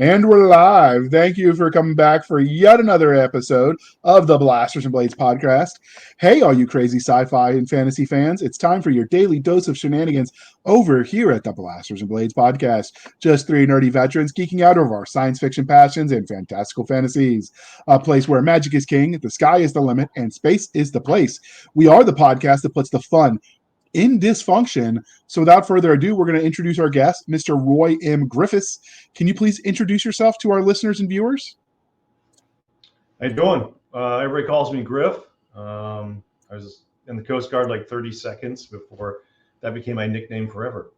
And we're live. Thank you for coming back for yet another episode of the Blasters and Blades podcast. Hey, all you crazy sci-fi and fantasy fans, it's time for your daily dose of shenanigans over here at the Blasters and Blades podcast. Just three nerdy veterans geeking out over our science fiction passions and fantastical fantasies. A place where magic is king, the sky is the limit, and space is the place. We are the podcast that puts the fun in dysfunction. So without further ado, we're going to introduce our guest, Mr. Roy M. Griffis. Can you please introduce yourself to our listeners and viewers? How you doing? Everybody calls me Griff. I was in the Coast Guard like 30 seconds before that became my nickname forever.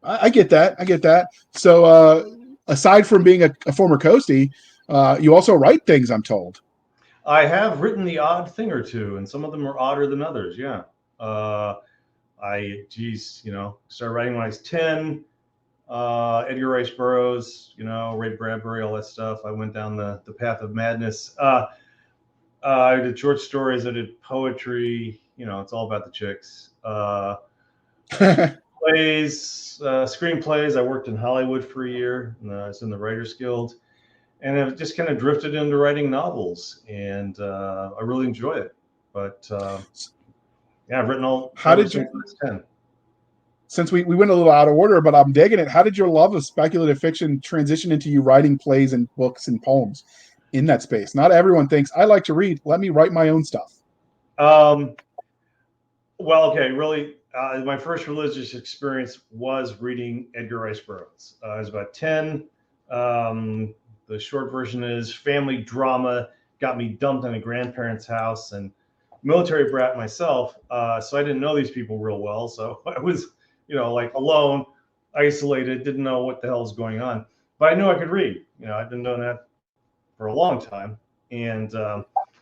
I get that. So aside from being a former Coastie, you also write things, I'm told. I have written the odd thing or two, and some of them are odder than others. Yeah. Started writing when I was 10. Edgar Rice Burroughs, Ray Bradbury, all that stuff. I went down the path of madness. I did short stories. I did poetry. It's all about the chicks. Plays, screenplays. I worked in Hollywood for a year. I was in the Writers Guild. And I've just kind of drifted into writing novels, and I really enjoy it. But I've written all. How did you? 10. Since we went a little out of order, but I'm digging it. How did your love of speculative fiction transition into you writing plays and books and poems in that space? Not everyone thinks I like to read. Let me write my own stuff. Really, my first religious experience was reading Edgar Rice Burroughs. I was about 10. The short version is family drama got me dumped in a grandparent's house, and military brat myself. So I didn't know these people real well. So I was, like alone, isolated, didn't know what the hell was going on. But I knew I could read. I've been doing that for a long time. And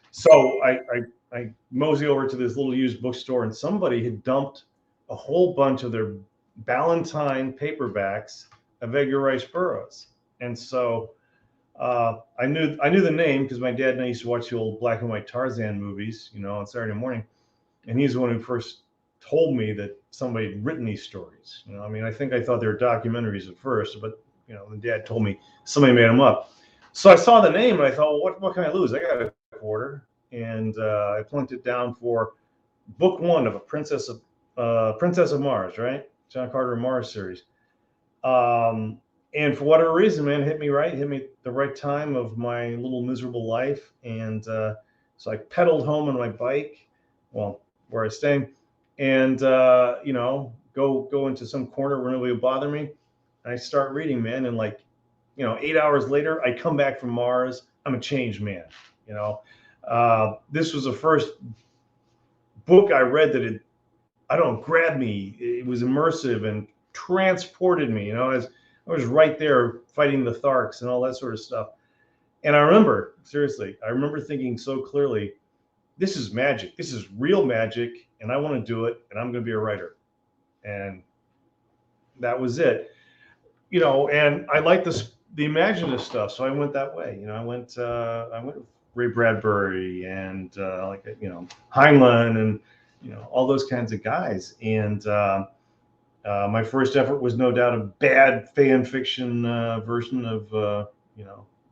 so I mosey over to this little used bookstore, and somebody had dumped a whole bunch of their Ballantine paperbacks of Edgar Rice Burroughs. And so I knew the name because my dad and I used to watch the old black and white Tarzan movies, on Saturday morning. And he's the one who first told me that somebody had written these stories. I think I thought they were documentaries at first, but, the dad told me somebody made them up. So I saw the name and I thought, well, what can I lose? I got a quarter. And I plunked it down for book one of a Princess of Mars, right? John Carter of Mars series. And for whatever reason, man, hit me the right time of my little miserable life. And so I pedaled home on my bike, where I was staying, and, go into some corner where nobody would bother me. And I start reading, man. And 8 hours later, I come back from Mars. I'm a changed man, This was the first book I read that grabbed me. It was immersive and transported me, I was right there fighting the Tharks and all that sort of stuff. And I remember thinking so clearly, this is magic. This is real magic. And I want to do it. And I'm going to be a writer. And that was it, and I like the imaginative stuff. So I went that way. I went with Ray Bradbury and Heinlein and, all those kinds of guys. And, my first effort was no doubt a bad fan fiction version of,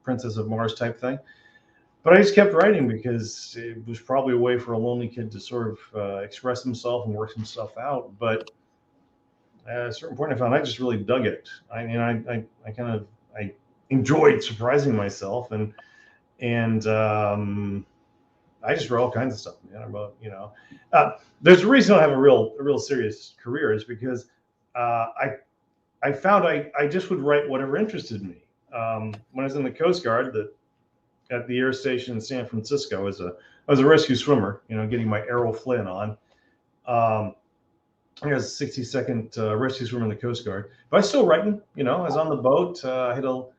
Princess of Mars type thing. But I just kept writing because it was probably a way for a lonely kid to sort of express himself and work some stuff out. But at a certain point, I found I just really dug it. I enjoyed surprising myself, and I just wrote all kinds of stuff. Man, I wrote, there's a reason I have a real serious career is because I found I just would write whatever interested me. When I was in the Coast Guard, at the air station in San Francisco, I was a rescue swimmer, getting my Aero Flynn on. I was a 60-second rescue swimmer in the Coast Guard, but I was still writing. I was on the boat. I was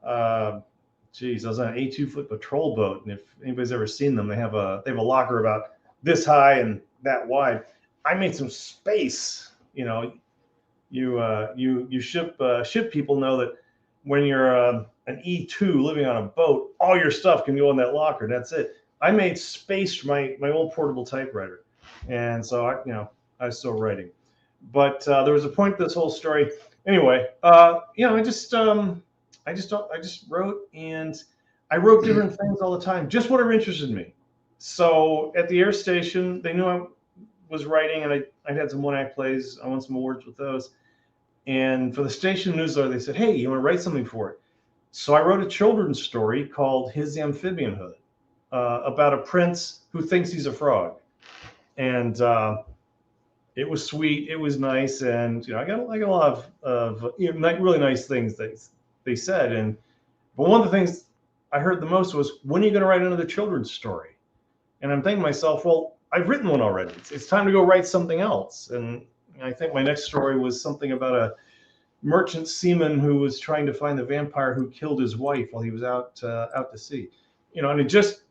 on an 82-foot patrol boat, and if anybody's ever seen them, they have a locker about this high and that wide. I made some space. You ship people know that when you're an E2 living on a boat, all your stuff can go in that locker. That's it. I made space for my old portable typewriter, and so I was still writing. But there was a point to this whole story anyway, I just wrote, and I wrote different things all the time, just whatever interested me. So at the air station, they knew I was writing, and I had some one-act plays. I won some awards with those. And for the station newsletter, they said, "Hey, you want to write something for it?" So I wrote a children's story called His Amphibian Hood, about a prince who thinks he's a frog. And it was sweet. It was nice. And, I got a lot of really nice things that they said. But one of the things I heard the most was, when are you going to write another children's story? And I'm thinking to myself, well, I've written one already. It's time to go write something else. And I think my next story was something about a merchant seaman who was trying to find the vampire who killed his wife while he was out to sea. And it just,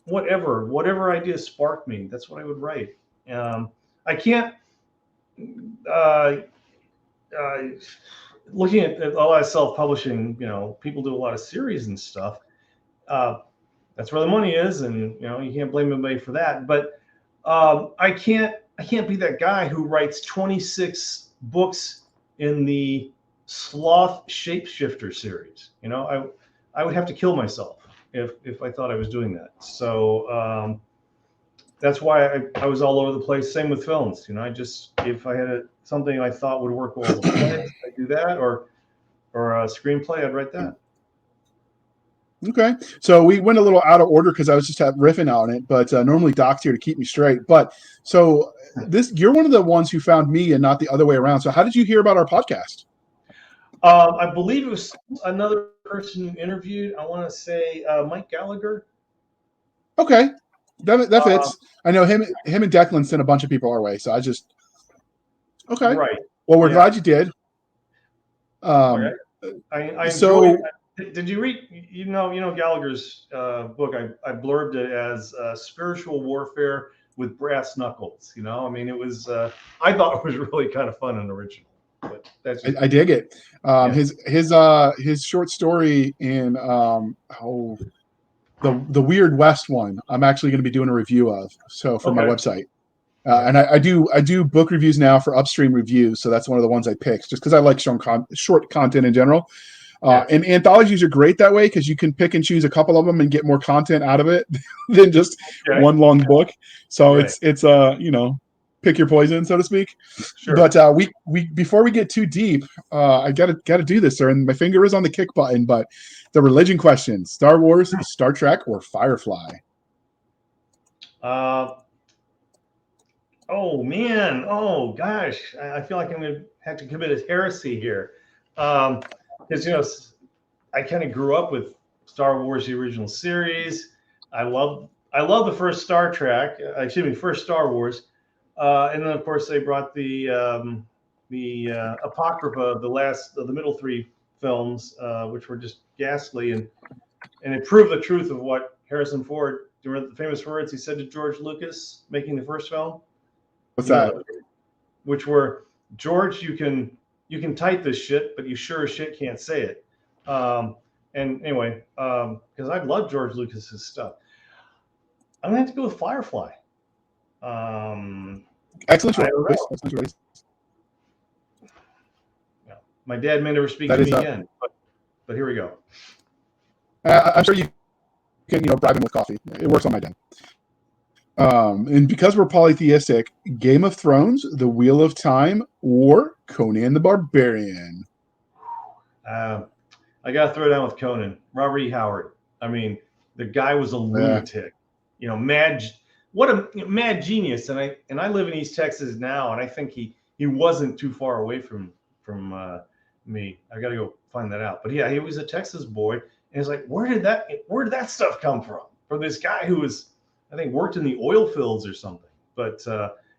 whatever idea sparked me, that's what I would write. I can't, uh, uh, looking at a lot of self-publishing, people do a lot of series and stuff. That's where the money is, and you can't blame anybody for that. But I can't be that guy who writes 26 books in the Sloth Shapeshifter series. I would have to kill myself if I thought I was doing that. So that's why I was all over the place. Same with films. If I had something I thought would work well as a play, I'd do that, or a screenplay, I'd write that. Okay, so we went a little out of order because I was just riffing on it, but normally Doc's here to keep me straight. But so you're one of the ones who found me and not the other way around. So how did you hear about our podcast? I believe it was another person you interviewed. I want to say Mike Gallagher. Okay, that fits. I know him and Declan sent a bunch of people our way, so I just okay. Right. Well, we're glad you did. Okay. I enjoyed. Did you read? Gallagher's book. I blurbed it as spiritual warfare with brass knuckles. It was. I thought it was really kind of fun and original. But I dig it. His short story in the Weird West one, I'm actually going to be doing a review of. So for my website. And I do book reviews now for Upstream Reviews, so that's one of the ones I picked just because I like short content in general. And anthologies are great that way because you can pick and choose a couple of them and get more content out of it than just one long book. So it's pick your poison, so to speak. Sure. But we before we get too deep, I gotta do this, sir. And my finger is on the kick button. But the religion question: Star Wars, Star Trek, or Firefly? Oh man! Oh gosh! I feel like I'm going to have to commit a heresy here, because I kind of grew up with Star Wars, the original series. I love the first Star Trek. First Star Wars, and then of course they brought the apocrypha of the middle three films, which were just ghastly, and it proved the truth of what Harrison Ford, the famous words he said to George Lucas making the first film. What's that? Which were, George, you can type this shit, but you sure as shit can't say it. And anyway, because I love George Lucas's stuff, I'm gonna have to go with Firefly. Excellent choice. My dad may never speak to me again, but here we go. I'm sure you can bribe him with coffee. It works on my dad. And because we're polytheistic, Game of Thrones, The Wheel of Time, or Conan the Barbarian? I got to throw down with Conan. Robert E. Howard. I mean, the guy was a lunatic. What a mad genius. And I live in East Texas now, and I think he wasn't too far away from me. I got to go find that out. But yeah, he was a Texas boy, and it's like, where did that stuff come from? For this guy who was, I think, worked in the oil fields or something. But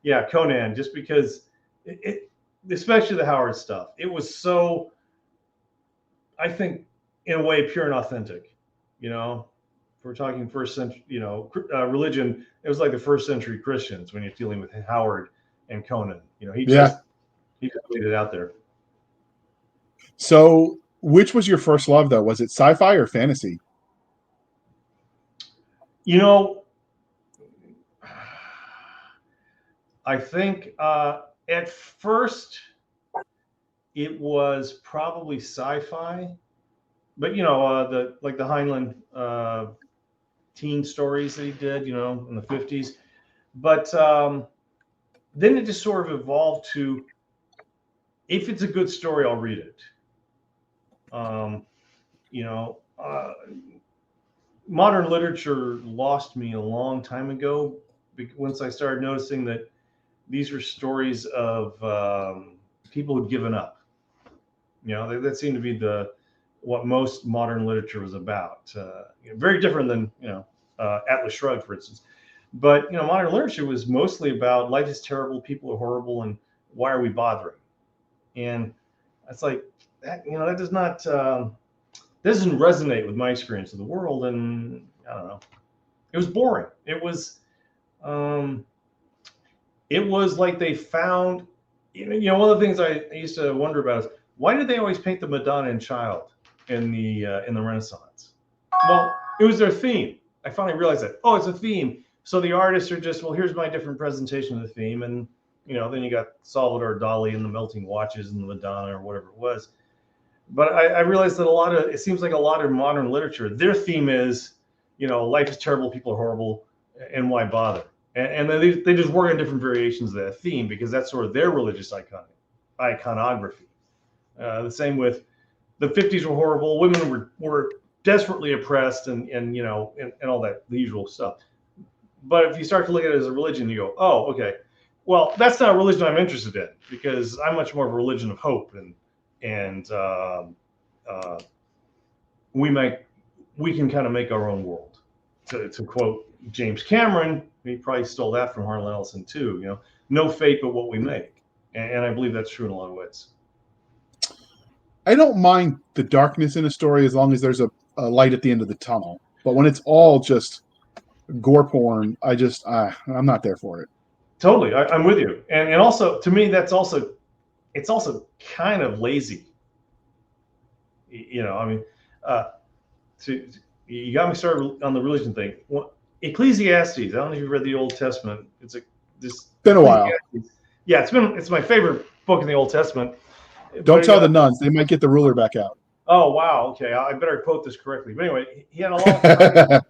yeah, Conan, just because it especially the Howard stuff, it was so, I think, in a way, pure and authentic. If we're talking first century, religion, it was like the first century Christians when you're dealing with Howard and Conan. He just laid it out there. So, which was your first love, though? Was it sci-fi or fantasy? I think at first it was probably sci-fi, but the Heinlein teen stories that he did, in the 50s. But then it just sort of evolved to, if it's a good story, I'll read it. Um, you know, uh, Modern literature lost me a long time ago once I started noticing that these were stories of people who'd given up. That seemed to be what most modern literature was about. Very different than Atlas Shrugged, for instance. But modern literature was mostly about life is terrible, people are horrible, and why are we bothering? And it's like that. That does not doesn't resonate with my experience of the world. And I don't know. It was boring. Um, it was like they found. One of the things I used to wonder about is, why did they always paint the Madonna and Child in the Renaissance? Well, it was their theme. I finally realized that. Oh, it's a theme. So the artists are just, well, here's my different presentation of the theme, and then you got Salvador Dali and the melting watches and the Madonna or whatever it was. But I realized that it seems like a lot of modern literature, their theme is, life is terrible, people are horrible, and why bother? And then they just work on different variations of that theme because that's sort of their religious iconography. The same with the 50s were horrible. Women were desperately oppressed and all that, the usual stuff. But if you start to look at it as a religion, you go, oh, okay, well, that's not a religion I'm interested in, because I'm much more of a religion of hope, and we can kind of make our own world. To quote James Cameron, he probably stole that from Harlan Ellison too. No fate but what we make, and I believe that's true in a lot of ways. I don't mind the darkness in a story as long as there's a light at the end of the tunnel. But when it's all just gore porn, I'm not there for it. Totally, I'm with you, and also to me it's also kind of lazy. You got me started on the religion thing. Well, Ecclesiastes. I don't know if you've read the Old Testament. It's been a while. Yeah, it's my favorite book in the Old Testament. Don't tell the nuns; they might get the ruler back out. Oh wow, okay, I better quote this correctly. But anyway, he had a lot of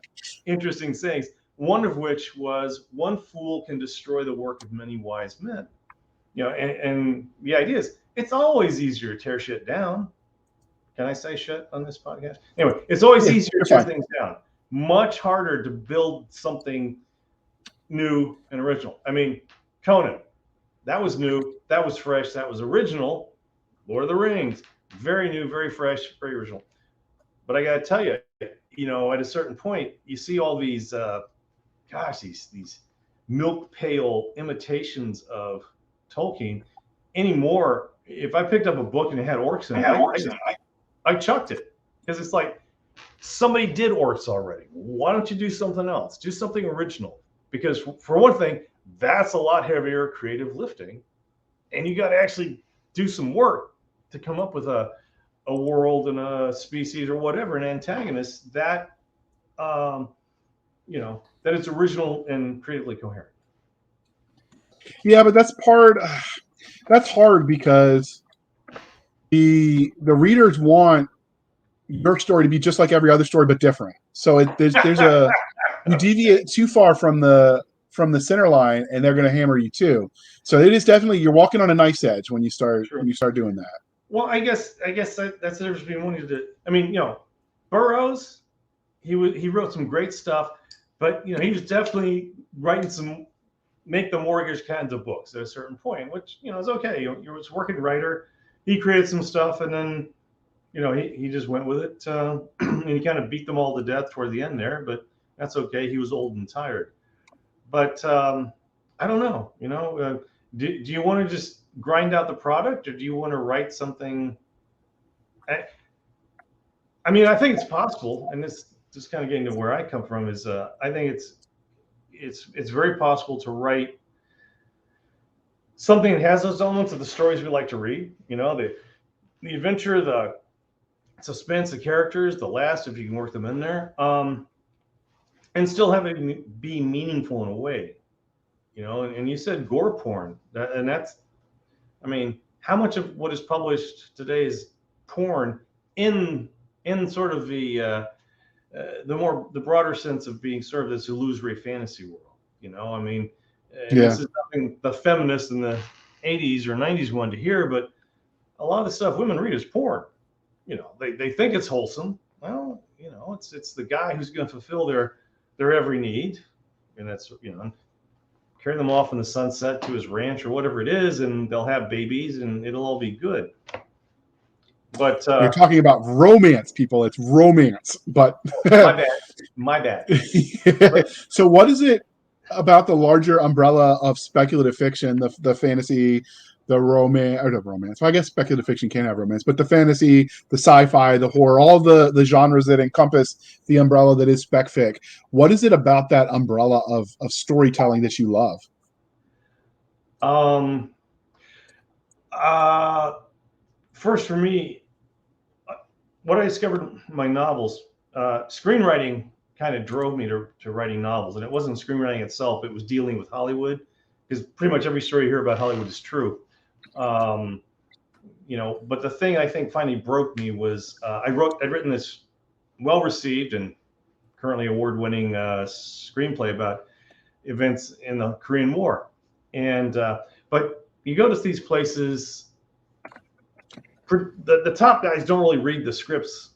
interesting sayings. One of which was, "One fool can destroy the work of many wise men." And the idea is, it's always easier to tear shit down. Can I say shit on this podcast? Anyway, it's always easier to tear things down. Much harder to build something new and original. I mean, Conan, that was new, that was fresh, that was original. Lord of the Rings, very new, very fresh, very original. But I got to tell you, at a certain point, you see all these, these milk pail imitations of Tolkien. Anymore, if I picked up a book and it had orcs in it, I chucked it, because it's like, somebody did orcs already. Why don't you do something else? Do something original. Because for one thing, that's a lot heavier creative lifting, and you got to actually do some work to come up with a world and a species or whatever, an antagonist that that is original and creatively coherent. Yeah, but that's hard because the readers want your story to be just like every other story but different. So you deviate too far from the center line, and they're going to hammer you too. So it is definitely, you're walking on a knife's edge when you start doing that. Well, I guess that's the difference between wanting to. I mean, Burroughs, he wrote some great stuff, but he was definitely writing some make the mortgage kinds of books at a certain point, which is okay. He was a working writer. He created some stuff, and then he just went with it, and he kind of beat them all to death toward the end there. But that's okay. He was old and tired. But I don't know. Do you want to just grind out the product, or do you want to write something? I mean, I think it's possible, and this just kind of getting to where I come from is I think it's very possible to write something that has those elements of the stories we like to read. The adventure, the suspense, the characters, the laughs, if you can work them in there, and still have it be meaningful in a way. And you said gore porn, and that's, I mean, how much of what is published today is porn in sort of the broader sense of being sort of this illusory fantasy world. I mean, and Yeah. this is nothing the feminists in the 80s or 90s wanted to hear, but a lot of the stuff women read is porn. They think it's wholesome. Well, it's the guy who's going to fulfill their every need, and that's carry them off in the sunset to his ranch or whatever it is, and they'll have babies, and it'll all be good. But You're talking about romance, people. It's romance, but my bad. So what is it about the larger umbrella of speculative fiction, the fantasy, the romance? Well, I guess speculative fiction can have romance, but the fantasy, the sci-fi, the horror, all the genres that encompass the umbrella that is spec fic. What is it about that umbrella of storytelling that you love? First for me, what I discovered in my novels, screenwriting kind of drove me to writing novels, and it wasn't screenwriting itself; it was dealing with Hollywood, because pretty much every story you hear about Hollywood is true. But the thing I think finally broke me was I'd written this well-received and currently award-winning screenplay about events in the Korean War, and but you go to these places. The top guys don't really read the scripts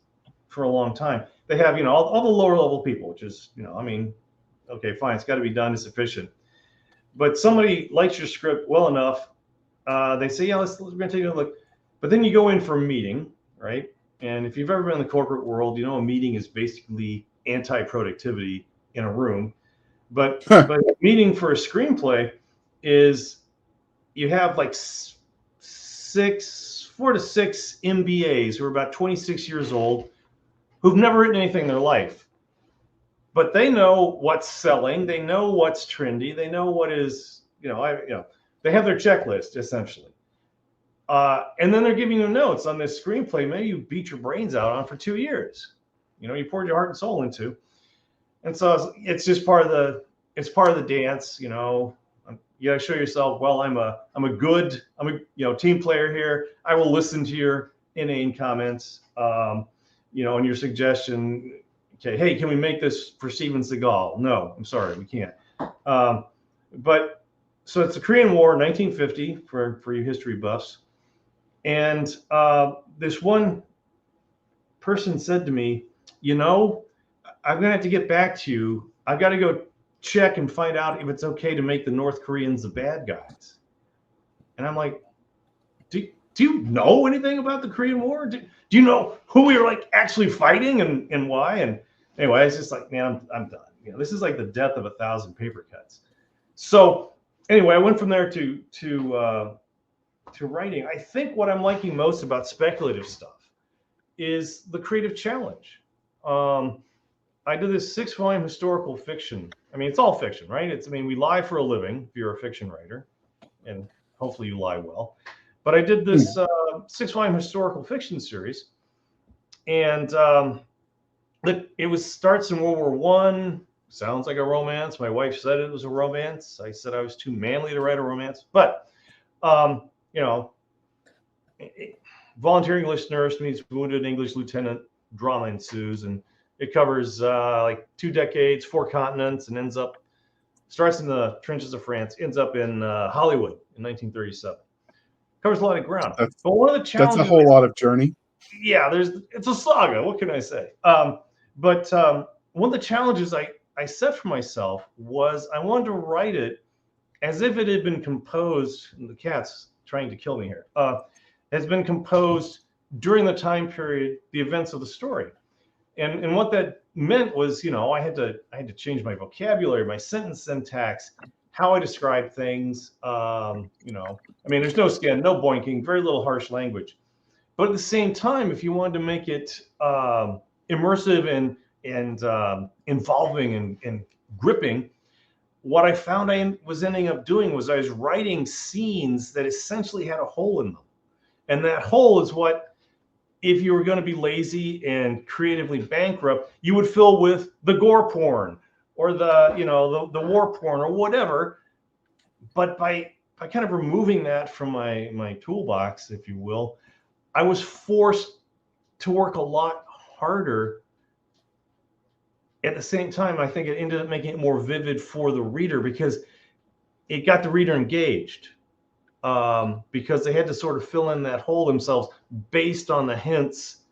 for a long time. They have, all the lower level people, which is, I mean, okay, fine, it's got to be done, it's efficient. But somebody likes your script well enough, they say, yeah, we're going to take a look. But then you go in for a meeting, right? And if you've ever been in the corporate world, a meeting is basically anti-productivity in a room. But a meeting for a screenplay is you have like 4 to 6 MBAs who are about 26 years old, who've never written anything in their life, but they know what's selling, they know what's trendy, they know what is, they have their checklist essentially, and then they're giving you notes on this screenplay. Maybe you beat your brains out on for 2 years, you poured your heart and soul into, and so it's just part of the dance. You got to show yourself, well, I'm a team player here. I will listen to your inane comments, and your suggestion. Okay, hey, can we make this for Steven Seagal? No, I'm sorry, we can't. But so it's the Korean War, 1950, for you history buffs. And this one person said to me, I'm going to have to get back to you. I've got to go check and find out if it's okay to make the North Koreans the bad guys. And I'm like, do you know anything about the Korean War? Do you know who we were actually fighting and why? And anyway, it's just like, man, I'm done. This is like the death of 1,000 paper cuts. So anyway, I went from there to writing. I think what I'm liking most about speculative stuff is the creative challenge. I did this 6-volume historical fiction. I mean, it's all fiction, right? We lie for a living if you're a fiction writer, and hopefully you lie well. But I did this 6-volume historical fiction series, and it starts in World War I. Sounds like a romance. My wife said it was a romance. I said I was too manly to write a romance, but volunteer English nurse meets wounded English lieutenant. Drama ensues, and it covers 2 decades, 4 continents, and starts in the trenches of France, ends up in Hollywood in 1937. Covers a lot of ground. But one of the challenges— That's a whole lot of journey. Yeah, it's a saga. What can I say? But one of the challenges I set for myself was I wanted to write it as if it had been composed, and the cat's trying to kill me here, has been composed during the time period, the events of the story. And what that meant was, I had to change my vocabulary, my sentence syntax, how I describe things. There's no skin, no boinking, very little harsh language. But at the same time, if you wanted to make it immersive and involving and gripping, what I found I was ending up doing was I was writing scenes that essentially had a hole in them. And that hole is what, if you were going to be lazy and creatively bankrupt, you would fill with the gore porn or the war porn or whatever. But by by kind of removing that from my toolbox, if you will, I was forced to work a lot harder. At the same time, I think it ended up making it more vivid for the reader because it got the reader engaged, because they had to sort of fill in that hole themselves based on the hints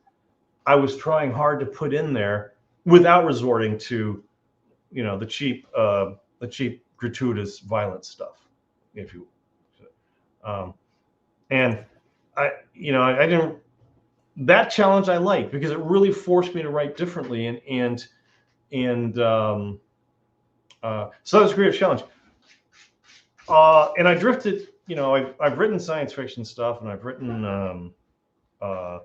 I was trying hard to put in there without resorting to, the cheap gratuitous violent stuff, if you will. And I didn't. That challenge I liked because it really forced me to write differently, and so that was a creative challenge. And I drifted. I've written science fiction stuff, and I've written the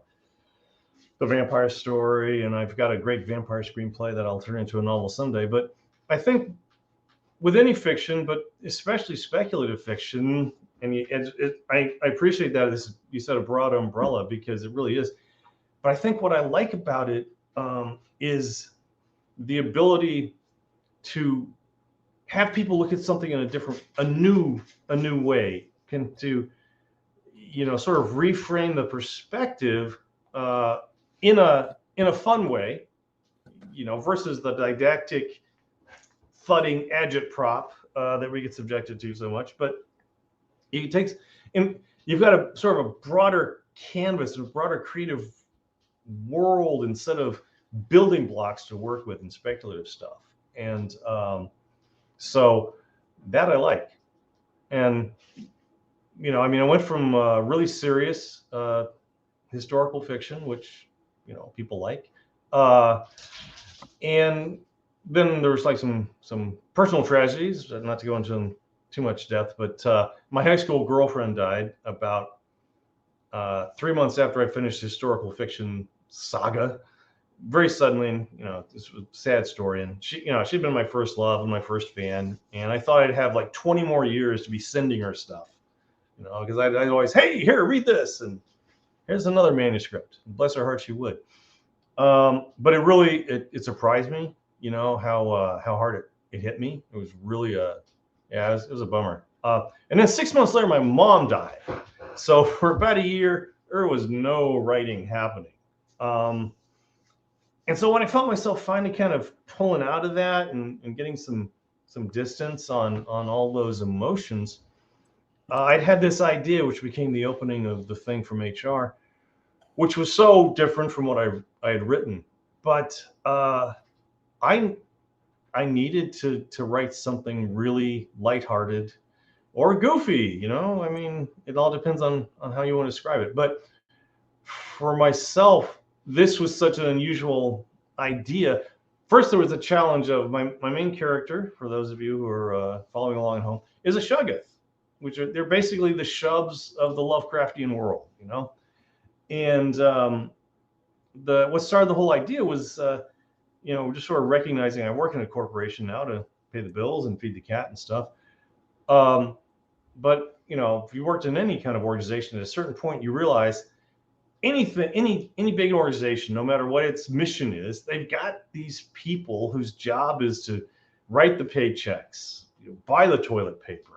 vampire story, and I've got a great vampire screenplay that I'll turn into a novel someday. But I think with any fiction, but especially speculative fiction, and I appreciate that you said a broad umbrella because it really is. But I think what I like about it is the ability to have people look at something in a new way, to sort of reframe the perspective in a fun way, versus the didactic thudding agitprop that we get subjected to so much. But it takes, and you've got a sort of a broader canvas, a broader creative world instead of building blocks to work with in speculative stuff. And so that I like. And I went from really serious historical fiction, which people like, and then there was like some personal tragedies, not to go into too much depth, but my high school girlfriend died about 3 months after I finished historical fiction saga, very suddenly. And this was a sad story, and she'd been my first love and my first fan, and I thought I'd have like 20 more years to be sending her stuff, because I'd always, hey, here, read this, and here's another manuscript. Bless her heart, she would. But it really it surprised me, how hard it hit me. It was really it was a bummer. And then 6 months later, my mom died. So for about a year, there was no writing happening. And so when I felt myself finally kind of pulling out of that and getting some distance on all those emotions, I'd had this idea, which became the opening of the thing from HR, which was so different from what I had written. But I needed to write something really lighthearted or goofy. It all depends on how you want to describe it. But for myself, this was such an unusual idea. First, there was a challenge of my main character, for those of you who are following along at home, is a Shoggoth, they're basically the Shubs of the Lovecraftian world, And what started the whole idea was, just sort of recognizing I work in a corporation now to pay the bills and feed the cat and stuff. But if you worked in any kind of organization, at a certain point, you realize any big organization, no matter what its mission is, they've got these people whose job is to write the paychecks, buy the toilet paper,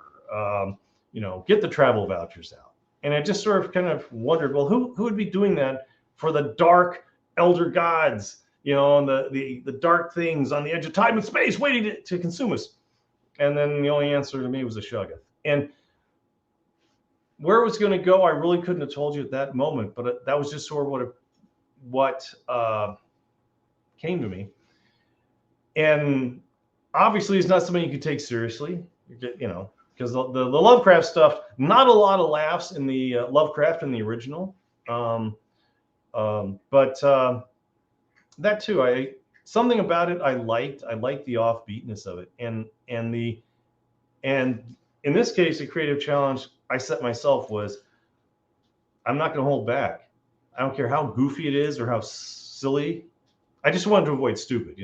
get the travel vouchers out. And I just sort of kind of wondered, well, who would be doing that for the dark elder gods, and the dark things on the edge of time and space waiting to consume us? And then the only answer to me was a Shoggoth. And where it was going to go, I really couldn't have told you at that moment, but that was just sort of what came to me. And obviously, it's not something you could take seriously, because the Lovecraft stuff, not a lot of laughs in the Lovecraft in the original, but that too, something about it I liked. I liked the offbeatness of it, and in this case, the creative challenge I set myself was, I'm not going to hold back. I don't care how goofy it is or how silly. I just wanted to avoid stupid,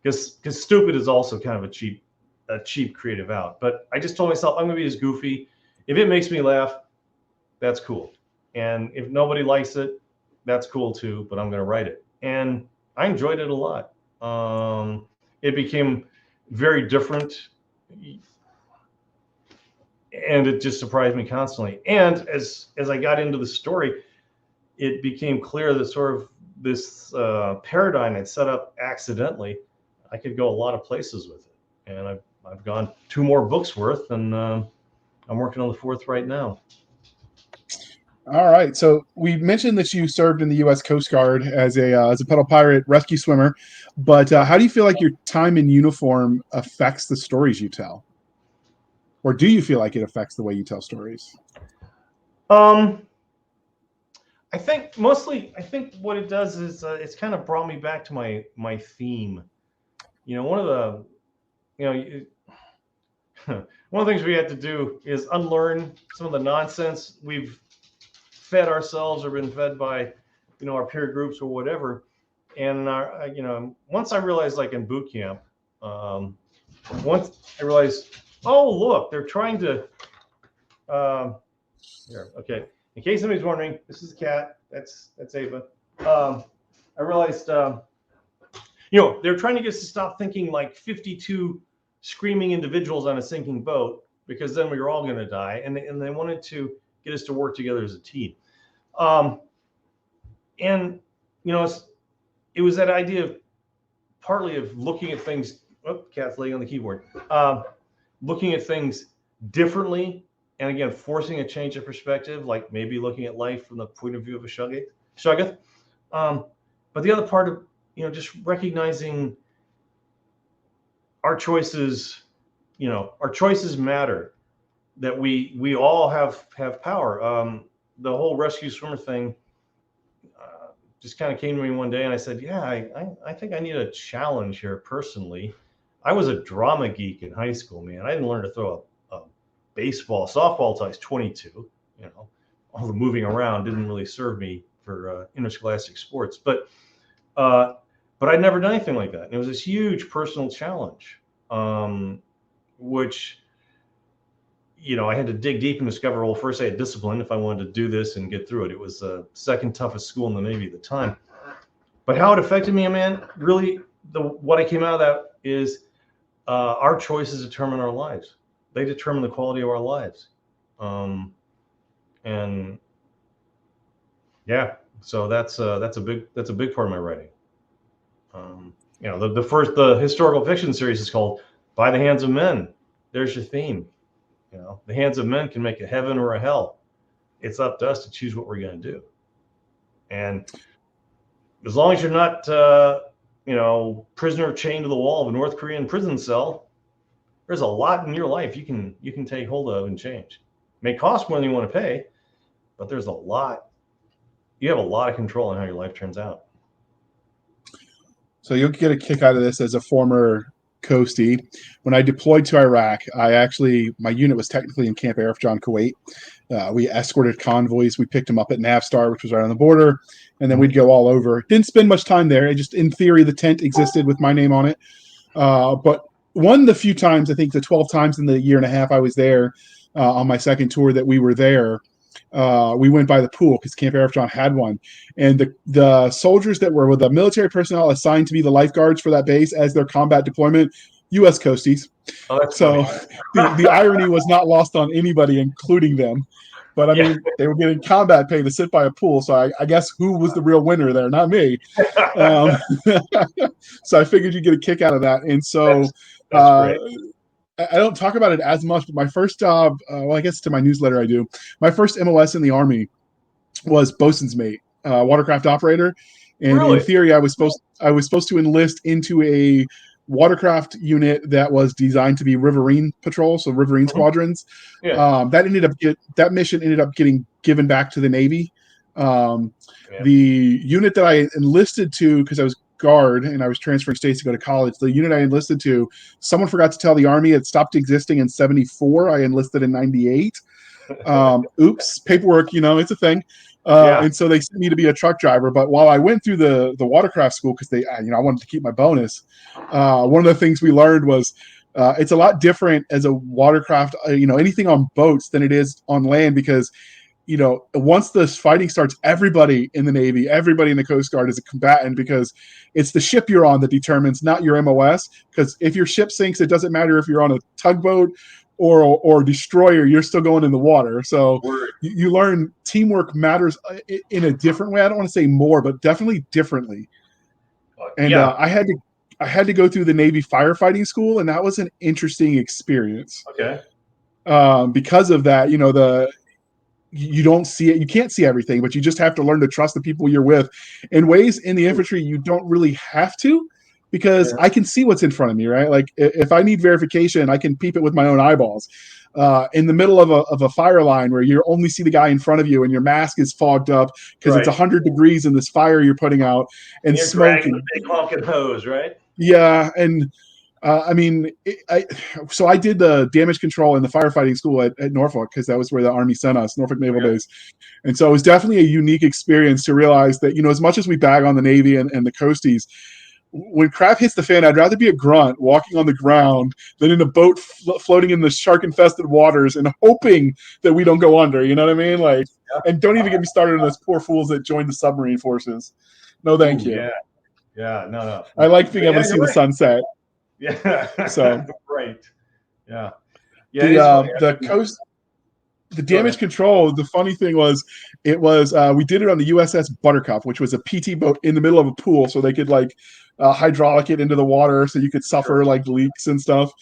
because stupid is also kind of a cheap creative out. But I just told myself, I'm going to be as goofy. If it makes me laugh, that's cool. And if nobody likes it, that's cool too, but I'm going to write it. And I enjoyed it a lot. It became very different. and it just surprised me constantly. And as I got into the story, it became clear that sort of this paradigm I'd set up accidentally, I could go a lot of places with it. And I've gone 2 more books worth, and I'm working on the 4th right now. All right. So we mentioned that you served in the U.S. Coast Guard as a pedal pirate rescue swimmer, but how do you feel like your time in uniform affects the stories you tell, or do you feel like it affects the way you tell stories? I think what it does is it's kind of brought me back to my theme. One of the one of the things we had to do is unlearn some of the nonsense we've fed ourselves or been fed by, our peer groups or whatever. And once I realized, like in boot camp, once I realized, oh look, they're trying to. Here, okay. In case somebody's wondering, this is a cat. That's Ava. I realized, they're trying to get us to stop thinking like 52 screaming individuals on a sinking boat, because then we were all going to die. And they wanted to get us to work together as a team. And it was that idea of partly of looking at things. Oh, cat's laying on the keyboard. Looking at things differently. And again, forcing a change of perspective, like maybe looking at life from the point of view of a Shoggoth. But the other part of, just recognizing our choices, our choices matter, that we all have power. The whole rescue swimmer thing just kind of came to me one day, and I said, yeah, I think I need a challenge here personally. I was a drama geek in high school, man. I didn't learn to throw a baseball, softball till I was 22. All the moving around didn't really serve me for interscholastic sports, but I'd never done anything like that. And it was this huge personal challenge, which, I had to dig deep and discover, well, first I had discipline if I wanted to do this and get through it. It was the second toughest school in the Navy at the time. But how it affected me, man, really, what I came out of that is our choices determine our lives. They determine the quality of our lives. And yeah, so that's a big part of my writing. The historical fiction series is called By the Hands of Men. There's your theme. The hands of men can make a heaven or a hell. It's up to us to choose what we're going to do. And as long as you're not, prisoner chained to the wall of a North Korean prison cell, there's a lot in your life you can take hold of and change. It may cost more than you want to pay, but there's a lot. You have a lot of control on how your life turns out. So you'll get a kick out of this as a former Coastie. When I deployed to Iraq, my unit was technically in Camp Arifjan, Kuwait. We escorted convoys. We picked them up at Navstar, which was right on the border, and then we'd go all over. Didn't spend much time there. Just in theory, the tent existed with my name on it. But one of the few times, I think the 12 times in the year and a half I was there on my second tour that we were there, we went by the pool because Camp Arifjan had one. And the soldiers that were with the military personnel assigned to be the lifeguards for that base as their combat deployment, U.S. Coasties. Oh, that's so the irony was not lost on anybody, including them. But I mean, they were getting combat pay to sit by a pool. So I guess who was the real winner there? Not me. So I figured you'd get a kick out of that. And so that's great. I don't talk about it as much, but my first job, I guess to my newsletter I do. My first MOS in the Army was bosun's mate, watercraft operator. And Really? in theory, I was supposed to enlist into a watercraft unit that was designed to be riverine patrol, so riverine squadrons. Yeah. That mission ended up getting given back to the Navy. The unit that I enlisted to, because I was guard and I was transferring states to go to college, the unit I enlisted to, someone forgot to tell the Army it stopped existing in 1974. I enlisted in 1998. Oops, paperwork, it's a thing. And so they sent me to be a truck driver. But while I went through the watercraft school, because I wanted to keep my bonus, one of the things we learned was it's a lot different as a watercraft, anything on boats than it is on land, because once this fighting starts, everybody in the Navy, everybody in the Coast Guard is a combatant, because it's the ship you're on that determines, not your MOS. Because if your ship sinks, it doesn't matter if you're on a tugboat or destroyer, you're still going in the water. So Word. you learn teamwork matters in a different way. I don't want to say more, but definitely differently. And Yeah. I had to go through the Navy firefighting school, and that was an interesting experience. Okay. Because of that, you don't see it, you can't see everything, but you just have to learn to trust the people you're with in ways in the infantry you don't really have to, because Yeah. I can see what's in front of me, right? Like if I need verification, I can peep it with my own eyeballs. In the middle of a fire line where you only see the guy in front of you and your mask is fogged up because it's Right. 100 degrees in this fire you're putting out And and you're dragging the smoking. big honking hose, right? Yeah, and I mean, so I did the damage control in the firefighting school at Norfolk, because that was where the Army sent us, Norfolk Naval Okay. Base. And so it was definitely a unique experience to realize that, as much as we bag on the Navy and the coasties, when crap hits the fan, I'd rather be a grunt walking on the ground than in a boat floating in the shark-infested waters and hoping that we don't go under. You know what I mean? Like, Yeah. and don't even get me started on those poor fools that joined the submarine forces. No, thank Ooh, you. yeah. Yeah. No. I like being But able yeah, to see you're the right. sunset. Yeah. So Right. Yeah. Yeah. It's funny. the coast, the Go damage ahead. control, the funny thing was, we did it on the USS Buttercup, which was a PT boat in the middle of a pool, so they could like hydraulic it into the water so you could Sure. suffer like leaks and stuff.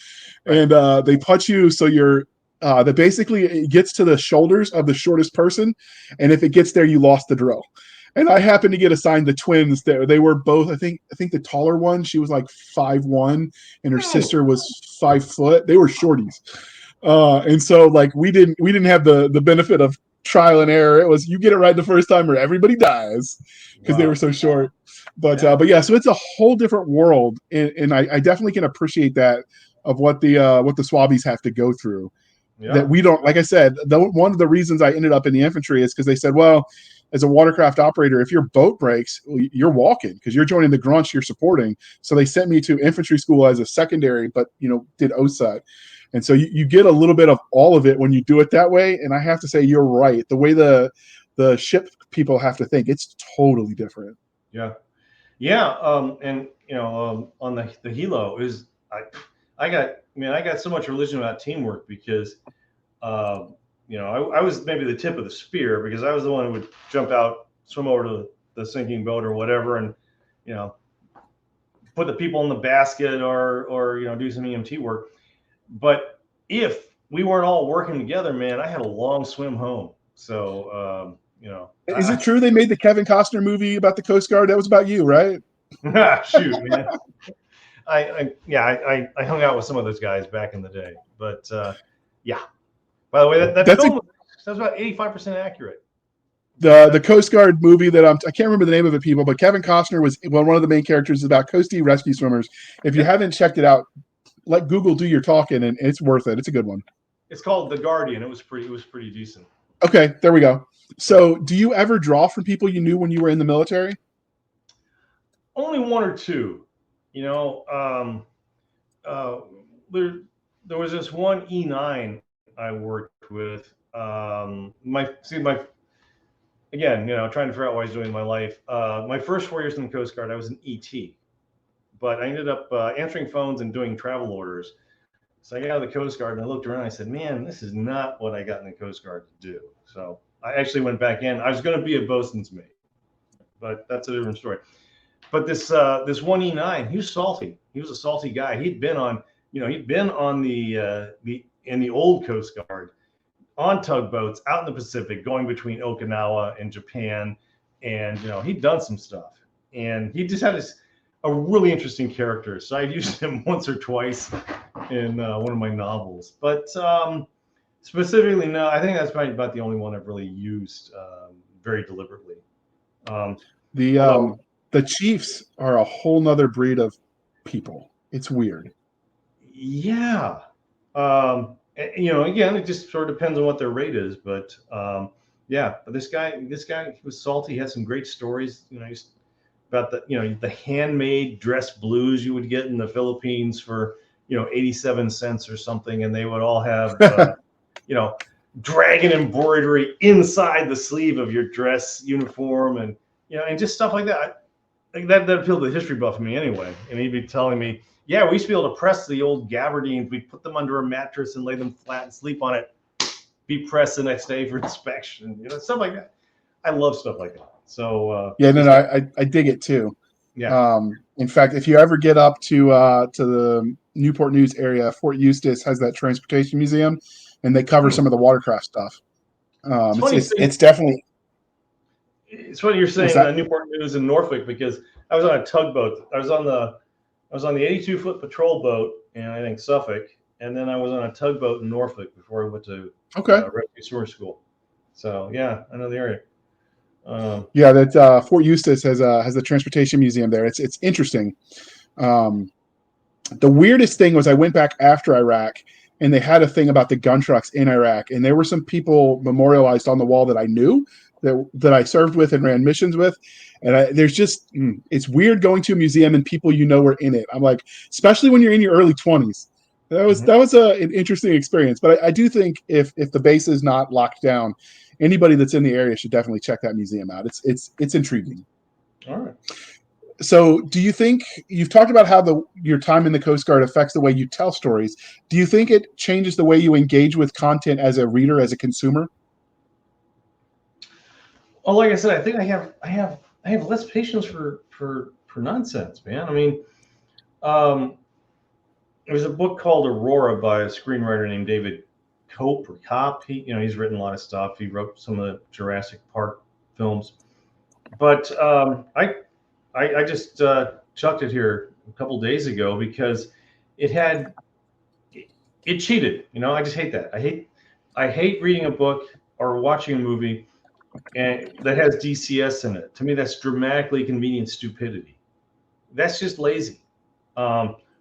Right. And they put you so you're that basically it gets to the shoulders of the shortest person, and if it gets there, you lost the drill. And I happened to get assigned the twins. There, they were both. I think the taller one, she was like 5'1", and her Oh, sister was 5 foot. They were shorties. And so like we didn't have the benefit of trial and error. It was, you get it right the first time or everybody dies, because they were wow. so short. Yeah. But yeah, so it's a whole different world, and I definitely can appreciate that, of what the Swabbies have to go through, that Yeah. we don't. Like I said, one of the reasons I ended up in the infantry is because they said, well, as a watercraft operator, if your boat breaks, you're walking, because you're joining the grunts you're supporting. So they sent me to infantry school as a secondary, but did OSUT. And so you get a little bit of all of it when you do it that way. And I have to say, you're right. The way the ship people have to think, it's totally different. Yeah. Yeah. And on the helo is I got so much religion about teamwork because I was maybe the tip of the spear because I was the one who would jump out, swim over to the sinking boat or whatever, and put the people in the basket or do some EMT work. But if we weren't all working together, man, I had a long swim home. So Is it true they made the Kevin Costner movie about the Coast Guard? That was about you, right? shoot, man. I hung out with some of those guys back in the day, but yeah. By the way, that That's film was about 85% accurate. the Coast Guard movie that I can't remember the name of it, people, but Kevin Costner was one of the main characters. Is about coastie rescue swimmers. If you haven't checked it out, let Google do your talking, and it's worth it. It's a good one. It's called The Guardian. It was pretty decent. Okay, there we go. So, do you ever draw from people you knew when you were in the military? Only one or two. Uh, there was this one E9 I worked with. My again, trying to figure out what I was doing in my life. My first 4 years in the Coast Guard, I was an ET, but I ended up answering phones and doing travel orders. So I got out of the Coast Guard and I looked around and I said, man, this is not what I got in the Coast Guard to do. So I actually went back in. I was going to be a bosun's mate, but that's a different story. But this one E9, he was salty. He was a salty guy. He'd been on in the old Coast Guard on tugboats out in the Pacific, going between Okinawa and Japan, and he'd done some stuff, and he just had a really interesting character. So I'd used him once or twice in one of my novels, but specifically, no, I think that's probably about the only one I've really used very deliberately. The Chiefs are a whole nother breed of people. It's weird. Yeah. Again, it just sort of depends on what their rate is, but yeah. But this guy was salty. He had some great stories. About the handmade dress blues you would get in the Philippines for 87 cents or something, and they would all have dragon embroidery inside the sleeve of your dress uniform, and and just stuff like that. that appealed to the history buff in me anyway. And he'd be telling me, yeah, we used to be able to press the old gabardines. We'd put them under a mattress and lay them flat and sleep on it. Be pressed the next day for inspection. Stuff like that. I love stuff like that. So yeah, no, I dig it too. Yeah. In fact, if you ever get up to the Newport News area, Fort Eustis has that transportation museum, and they cover some of the watercraft stuff. It's definitely. It's funny you're saying Newport News and Norfolk, because I was on a tugboat. I was on the 82-foot patrol boat in, I think, Suffolk, and then I was on a tugboat in Norfolk before I went to rescue swimmer school. So yeah, I know the area. Yeah, that Fort Eustis has a transportation museum there. It's interesting. The weirdest thing was I went back after Iraq, and they had a thing about the gun trucks in Iraq, and there were some people memorialized on the wall that I knew that I served with and ran missions with. And there's just it's weird going to a museum and people were in it. I'm like, especially when you're in your early 20s. That was an interesting experience. But I do think if the base is not locked down, anybody that's in the area should definitely check that museum out. It's intriguing. All right. So do you think, you've talked about how your time in the Coast Guard affects the way you tell stories. Do you think it changes the way you engage with content as a reader, as a consumer? Well, like I said, I think I have less patience for nonsense, man. I mean, there's a book called Aurora by a screenwriter named David Kopp. He's written a lot of stuff. He wrote some of the Jurassic Park films. But I just chucked it here a couple days ago because it cheated. I just hate that. I hate reading a book or watching a movie and that has DCS in it. To me, that's dramatically convenient stupidity. That's just lazy.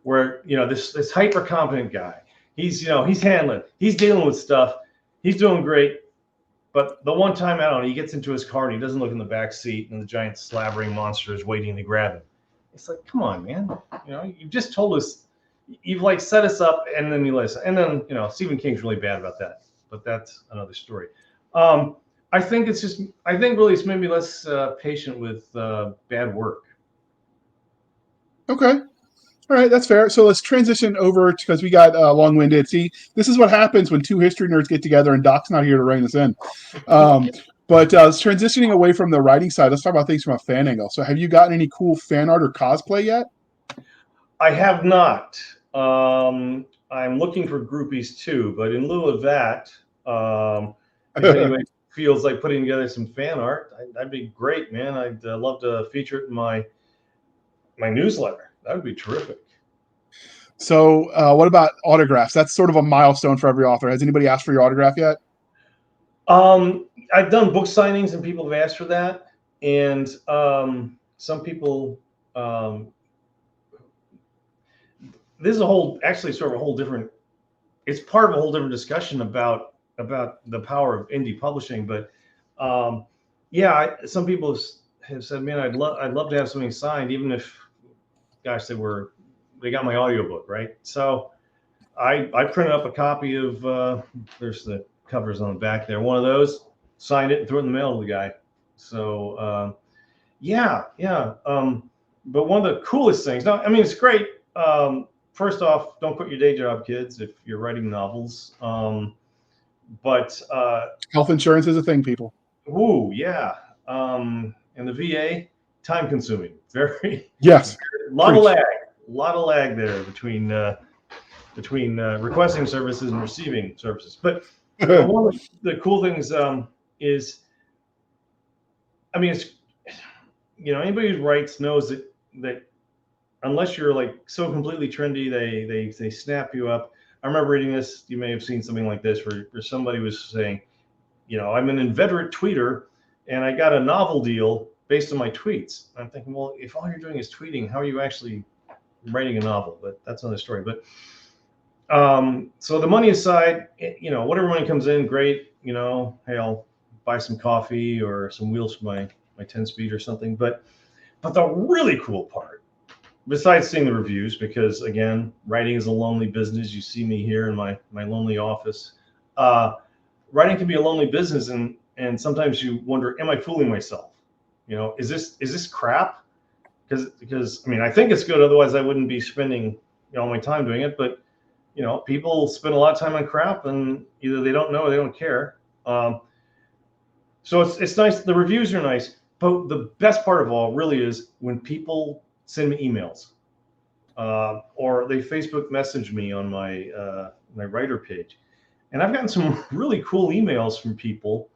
Where this hyper competent guy, he's handling, he's dealing with stuff, he's doing great. But the one time, I don't know, he gets into his car and he doesn't look in the back seat, and the giant slavering monster is waiting to grab him. It's like, come on, man. You just told us, you've set us up, and then you listen. And then Stephen King's really bad about that, but that's another story. I think really it's made me less patient with bad work. Okay. All right, that's fair. So let's transition over because we got long-winded. See, this is what happens when two history nerds get together, and Doc's not here to rein us in. But transitioning away from the writing side, let's talk about things from a fan angle. So have you gotten any cool fan art or cosplay yet? I have not. I'm looking for groupies too, but in lieu of that, if anybody feels like putting together some fan art, that'd be great, man. I'd love to feature it in my newsletter. That would be terrific. So what about autographs? That's sort of a milestone for every author. Has anybody asked for your autograph yet? I've done book signings and people have asked for that. And some people, this is it's part of a whole different discussion about the power of indie publishing. But some people have said, man, I'd love to have something signed, even if, gosh, they got my audiobook, right? So I printed up a copy of, there's the covers on the back there, one of those, signed it and threw it in the mail to the guy. So but one of the coolest things, now, I mean, it's great. First off, don't quit your day job, kids, if you're writing novels. But health insurance is a thing, people. Ooh, yeah. And the VA, time consuming. Very. Yes. A lot of lag there between requesting services and receiving services. But one of the cool things is, I mean, it's anybody who writes knows that unless you're so completely trendy, they snap you up. I remember reading this. You may have seen something like this where somebody was saying, I'm an inveterate tweeter and I got a novel deal based on my tweets. I'm thinking, well, if all you're doing is tweeting, how are you actually writing a novel? But that's another story. But so the money aside, whatever money comes in, great. Hey, I'll buy some coffee or some wheels for my 10-speed or something. But the really cool part, besides seeing the reviews, because again, writing is a lonely business. You see me here in my lonely office. Writing can be a lonely business, and sometimes you wonder, am I fooling myself? Is this crap? because I mean, I think it's good. Otherwise, I wouldn't be spending all my time doing it. But people spend a lot of time on crap, and either they don't know or they don't care. So it's nice. The reviews are nice, but the best part of all really is when people send me emails, or they Facebook message me on my my writer page, and I've gotten some really cool emails from people,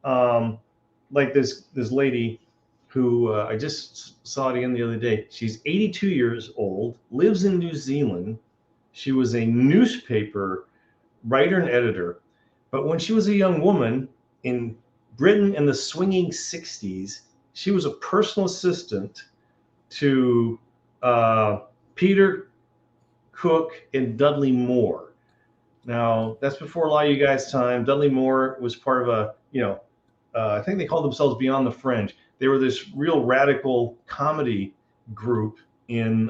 like this lady who I just saw it again the other day. She's 82 years old, lives in New Zealand. She was a newspaper writer and editor, but when she was a young woman in Britain in the swinging 60s, she was a personal assistant to Peter Cook and Dudley Moore. Now, that's before a lot of you guys' time. Dudley Moore was part of a, I think they called themselves Beyond the Fringe. They were this real radical comedy group in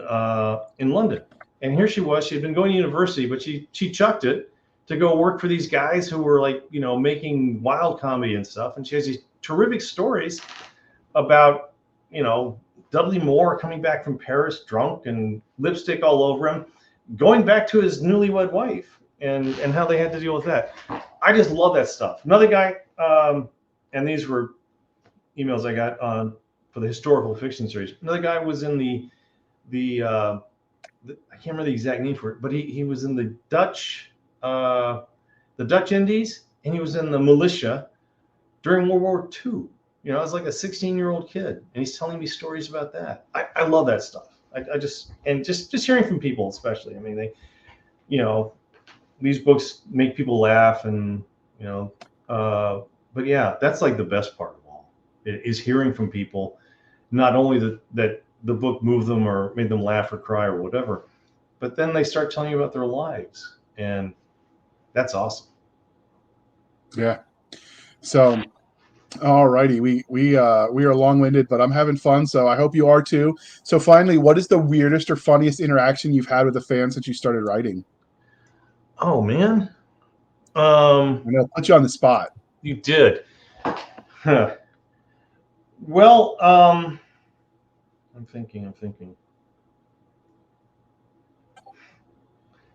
London. And here she was. She had been going to university, but she chucked it to go work for these guys who were like, making wild comedy and stuff. And she has these terrific stories about, Dudley Moore coming back from Paris drunk and lipstick all over him, going back to his newlywed wife and how they had to deal with that. I just love that stuff. Another guy, and these were emails I got for the historical fiction series. Another guy was in the I can't remember the exact name for it, but he was in the Dutch Indies, and he was in the militia during World War II. I was like a 16-year-old kid, and he's telling me stories about that. I love that stuff. I just hearing from people, especially. I mean, they, these books make people laugh, and but yeah, that's like the best part of all is hearing from people. Not only that the book moved them or made them laugh or cry or whatever, but then they start telling you about their lives, and that's awesome. Yeah. So, all righty, we are long-winded, but I'm having fun, so I hope you are too. So, finally, what is the weirdest or funniest interaction you've had with a fan since you started writing? Oh man, I'm gonna put you on the spot. You did. Huh. Well, I'm thinking.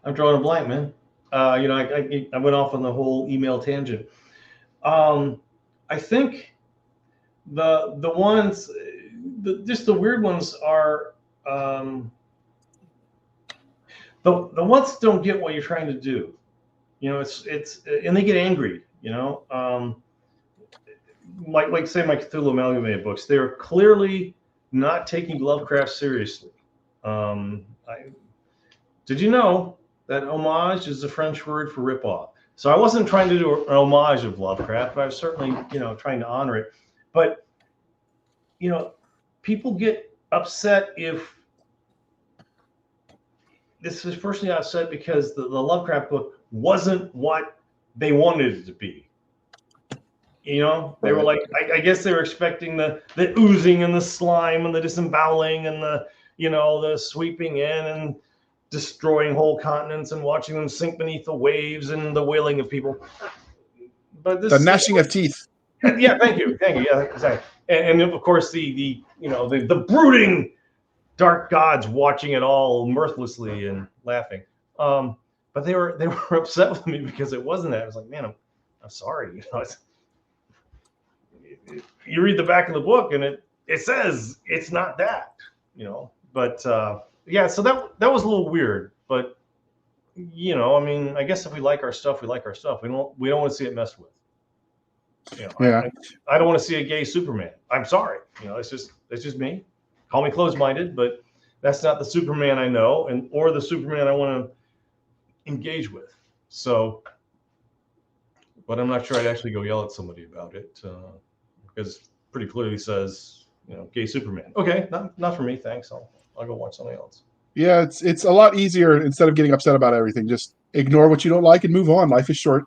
I'm drawing a blank, man. I went off on the whole email tangent. I think the ones, just the weird ones are the ones that don't get what you're trying to do. It's and they get angry. Like say my Cthulhu Amalgamated books, they're clearly not taking Lovecraft seriously. Did you know that homage is the French word for ripoff? So I wasn't trying to do an homage of Lovecraft, but I was certainly, trying to honor it. But, people get upset if this is personally upset because the Lovecraft book wasn't what they wanted it to be. They were like, I guess they were expecting the oozing and the slime and the disemboweling and the sweeping in and destroying whole continents and watching them sink beneath the waves and the wailing of people. But this, the gnashing of teeth. Yeah, thank you. Yeah, exactly. And of course the brooding dark gods watching it all mirthlessly and laughing. But they were upset with me because it wasn't that. I was like, man, I'm sorry. You read the back of the book and it says it's not that. But yeah, so that was a little weird, but I guess if we like our stuff, we like our stuff. We don't want to see it messed with. Yeah. I don't want to see a gay Superman. I'm sorry. It's just me. Call me closed-minded, but that's not the Superman I know or the Superman I want to engage with. So, but I'm not sure I'd actually go yell at somebody about it because it pretty clearly says, gay Superman. Okay, not for me. Thanks. I'll go watch something else. Yeah, it's a lot easier instead of getting upset about everything. Just ignore what you don't like and move on. Life is short,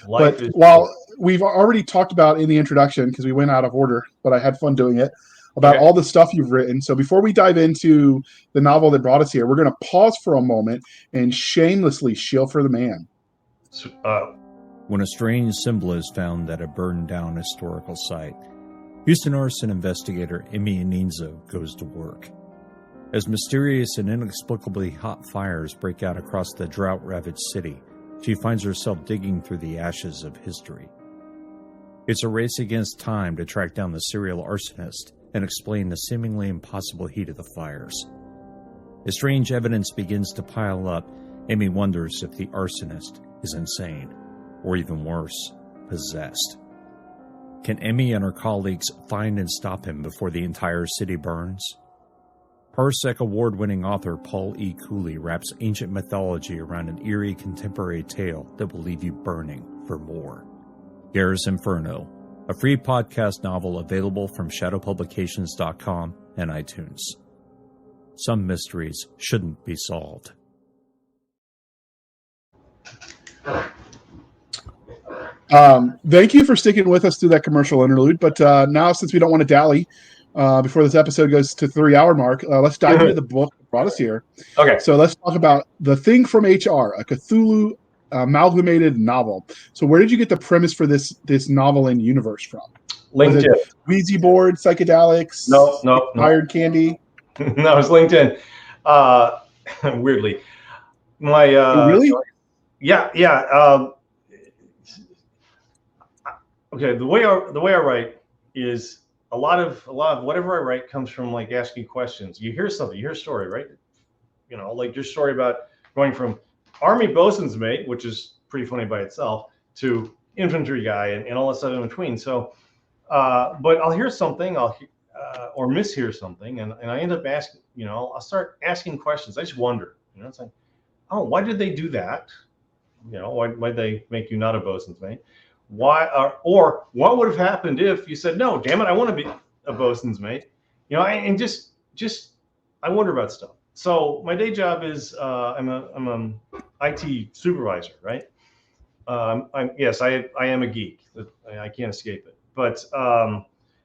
But while we've already talked about in the introduction, because we went out of order, but I had fun doing it, about all the stuff you've written. So before we dive into the novel that brought us here, we're going to pause for a moment and shamelessly shill for the man. When a strange symbol is found at a burned down historical site, Houston arson investigator Emmy Aninzo goes to work. As mysterious and inexplicably hot fires break out across the drought-ravaged city, she finds herself digging through the ashes of history. It's a race against time to track down the serial arsonist and explain the seemingly impossible heat of the fires. As strange evidence begins to pile up, Emmy wonders if the arsonist is insane, or even worse, possessed. Can Emmy and her colleagues find and stop him before the entire city burns? Parsec Award-winning author Paul E. Cooley wraps ancient mythology around an eerie contemporary tale that will leave you burning for more. Gar's Inferno, a free podcast novel available from shadowpublications.com and iTunes. Some mysteries shouldn't be solved. Thank you for sticking with us through that commercial interlude. But now, since we don't want to dally before this episode goes to the 3-hour mark, let's dive into the book that brought us here. Okay. So let's talk about The Thing from HR, a Cthulhu amalgamated novel. So where did you get the premise for this novel and universe from? LinkedIn. Ouija board, psychedelics, No. hired candy? No, it's LinkedIn. Weirdly. My Really? Yeah. Okay, the way I write is a lot of whatever I write comes from like asking questions. You hear something, you hear a story, right? You know, like your story about going from Army bosun's mate, which is pretty funny by itself, to infantry guy and all that stuff in between. So, but I'll hear something, or mishear something, and I end up asking, you know, I'll start asking questions. I just wonder, you know, it's like, oh, why did they do that? You know, why'd they make you not a bosun's mate? Why, or what would have happened if you said, no, damn it, I want to be a bosun's mate? You know, and just I wonder about stuff. So my day job is I'm an IT supervisor, right? Yes, I am a geek. I can't escape it. But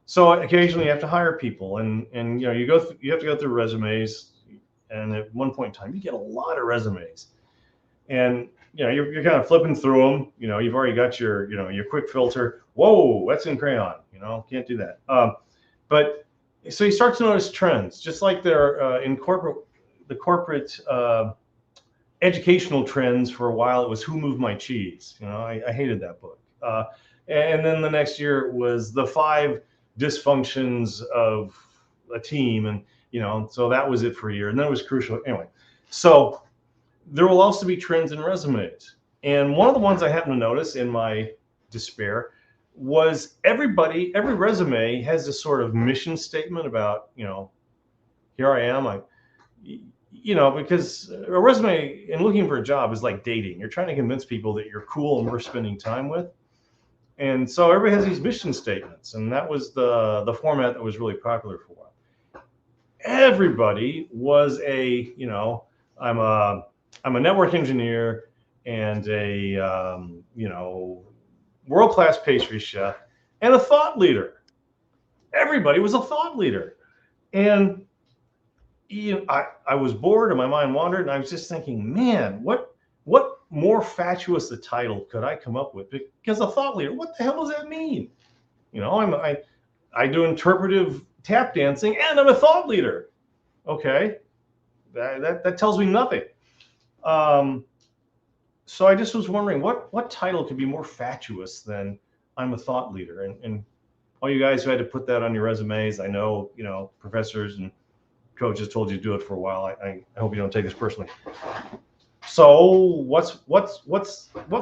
so occasionally you have to hire people, and you know, you have to go through resumes, and at one point in time you get a lot of resumes, and you know, you're kind of flipping through them. You know, you've already got your, you know, your quick filter. Whoa, that's in crayon. You know, can't do that. But so you start to notice trends, just like there in the corporate educational trends. For a while, it was Who Moved My Cheese. You know, I hated that book. And then the next year was the 5 dysfunctions of a team, and you know, so that was it for a year, and then it was crucial. Anyway, so there will also be trends in resumes. And one of the ones I happened to notice in my despair was every resume has this sort of mission statement about, you know, here I am. You know, because a resume and looking for a job is like dating. You're trying to convince people that you're cool and worth spending time with. And so everybody has these mission statements. And that was the format that was really popular for a while. Everybody was you know, I'm a network engineer and a you know, world-class pastry chef and a thought leader. Everybody was a thought leader. And you know, I was bored and my mind wandered, and I was just thinking, man, what more fatuous a title could I come up with? Because a thought leader, what the hell does that mean? You know, I do interpretive tap dancing and I'm a thought leader. Okay, that tells me nothing. So I just was wondering what title could be more fatuous than I'm a thought leader. And all you guys who had to put that on your resumes, I know, you know, professors and coaches told you to do it for a while. I hope you don't take this personally. So what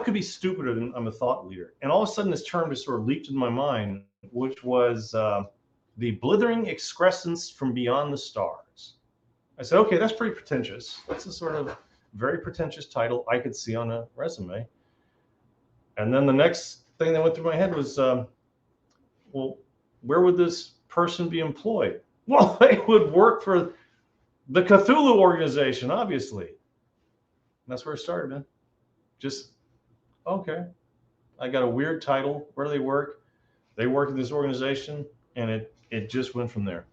could be stupider than I'm a thought leader? And all of a sudden this term just sort of leaped into my mind, which was the blithering excrescence from beyond the stars. I said, okay, that's pretty pretentious. That's a sort of very pretentious title I could see on a resume. And then the next thing that went through my head was, well, where would this person be employed? Well, they would work for the Cthulhu organization, obviously. And that's where it started, man. Just, okay, I got a weird title. Where do they work? They work in this organization, and it just went from there.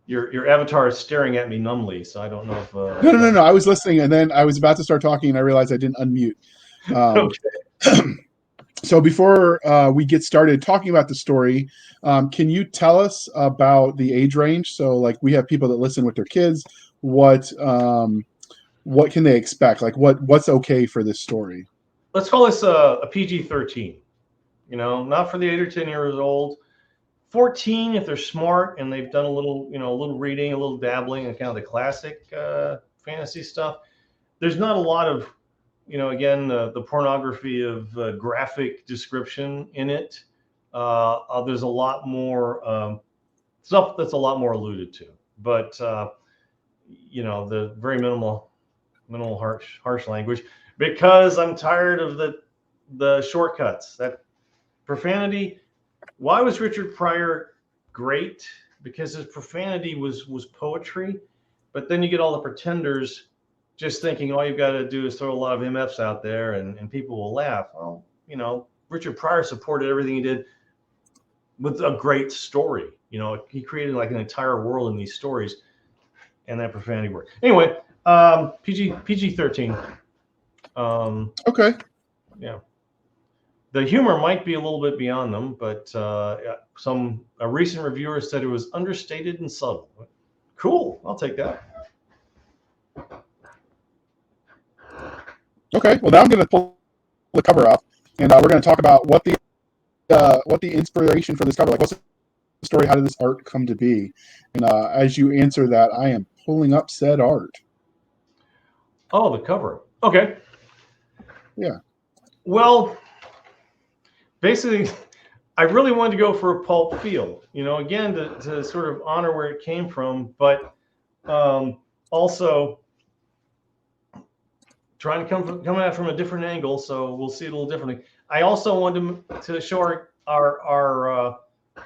Your avatar is staring at me numbly, so I don't know if... No. I was listening, and then I was about to start talking, and I realized I didn't unmute. Okay. So before we get started talking about the story, can you tell us about the age range? So like we have people that listen with their kids. What can they expect? Like what's okay for this story? Let's call this a PG-13. Not for the 8 or 10 years old. 14 if they're smart and they've done a little reading, a little dabbling, and kind of the classic fantasy stuff. There's not a lot of, again, the pornography of graphic description in it. There's a lot more stuff that's a lot more alluded to, but the very minimal harsh language, because I'm tired of the shortcuts. That profanity. Why was Richard Pryor great? Because his profanity was poetry, but then you get all the pretenders just thinking all you've got to do is throw a lot of MFs out there and people will laugh. Well, Richard Pryor supported everything he did with a great story. He created like an entire world in these stories, and that profanity worked. Anyway, PG-13. Okay. Yeah. The humor might be a little bit beyond them, but a recent reviewer said it was understated and subtle. Cool, I'll take that. Okay. Well, now I'm going to pull the cover up, and we're going to talk about what the inspiration for this cover. Like, what's the story? How did this art come to be? And as you answer that, I am pulling up said art. Oh, the cover. Okay. Yeah. Well, basically, I really wanted to go for a pulp feel, again, to sort of honor where it came from, but also trying to come at it from a different angle, so we'll see it a little differently. I also wanted to show our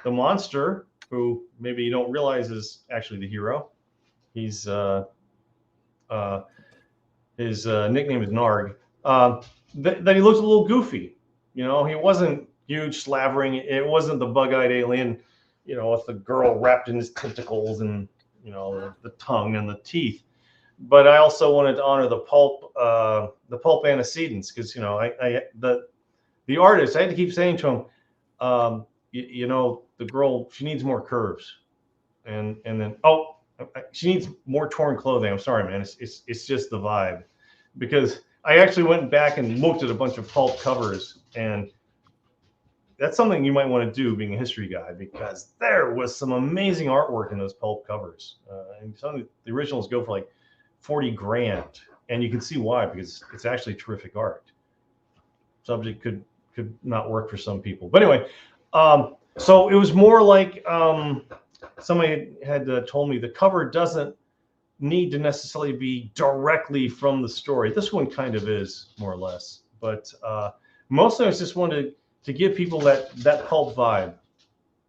the monster, who maybe you don't realize is actually the hero. He's his nickname is Narg. That he looks a little goofy. He wasn't huge, slavering. It wasn't the bug-eyed alien, with the girl wrapped in his tentacles and the tongue and the teeth. But I also wanted to honor the pulp antecedents, because the artist. I had to keep saying to him, the girl, she needs more curves, and then she needs more torn clothing. I'm sorry, man. It's just the vibe, because I actually went back and looked at a bunch of pulp covers, and that's something you might want to do, being a history guy, because there was some amazing artwork in those pulp covers, and some of the originals go for like $40,000, and you can see why, because it's actually terrific art. Subject could not work for some people, but anyway, so it was more like somebody had told me the cover doesn't need to necessarily be directly from the story. This one kind of is, more or less, but mostly I just wanted to give people that pulp vibe,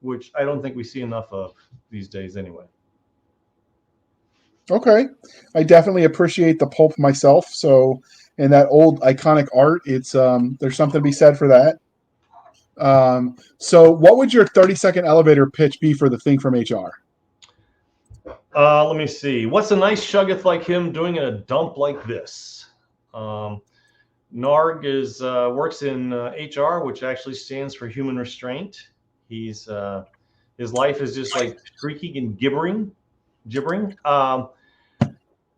which I don't think we see enough of these days anyway. Okay. I definitely appreciate the pulp myself. So, and that old iconic art, it's there's something to be said for that. So what would your 30-second elevator pitch be for the thing from HR? Let me see. What's a nice shuggeth like him doing in a dump like this? Narg works in HR, which actually stands for human restraint. He's his life is just like shrieking and gibbering,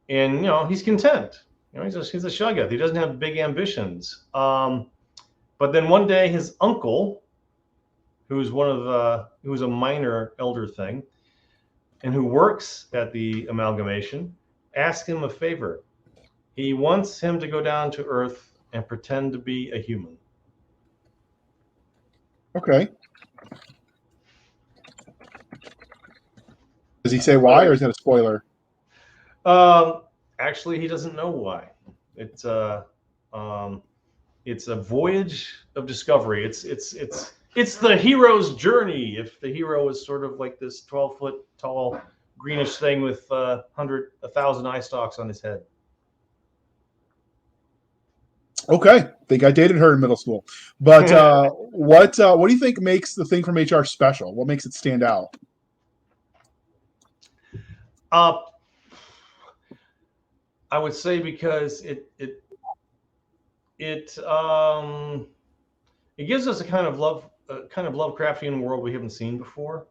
and he's content. He's a shuggoth. He doesn't have big ambitions. But then one day, his uncle, who's a minor elder thing, and who works at the amalgamation, asks him a favor. He wants him to go down to Earth and pretend to be a human. Okay. Does he say why, or is that a spoiler? Actually, he doesn't know why. It's a voyage of discovery. It's the hero's journey. If the hero is sort of like this 12-foot tall greenish thing with 1,000 eye stalks on his head. Okay, I think I dated her in middle school. But what do you think makes the thing from HR special? What makes it stand out? I would say because it it gives us a kind of Lovecraftian world we haven't seen before.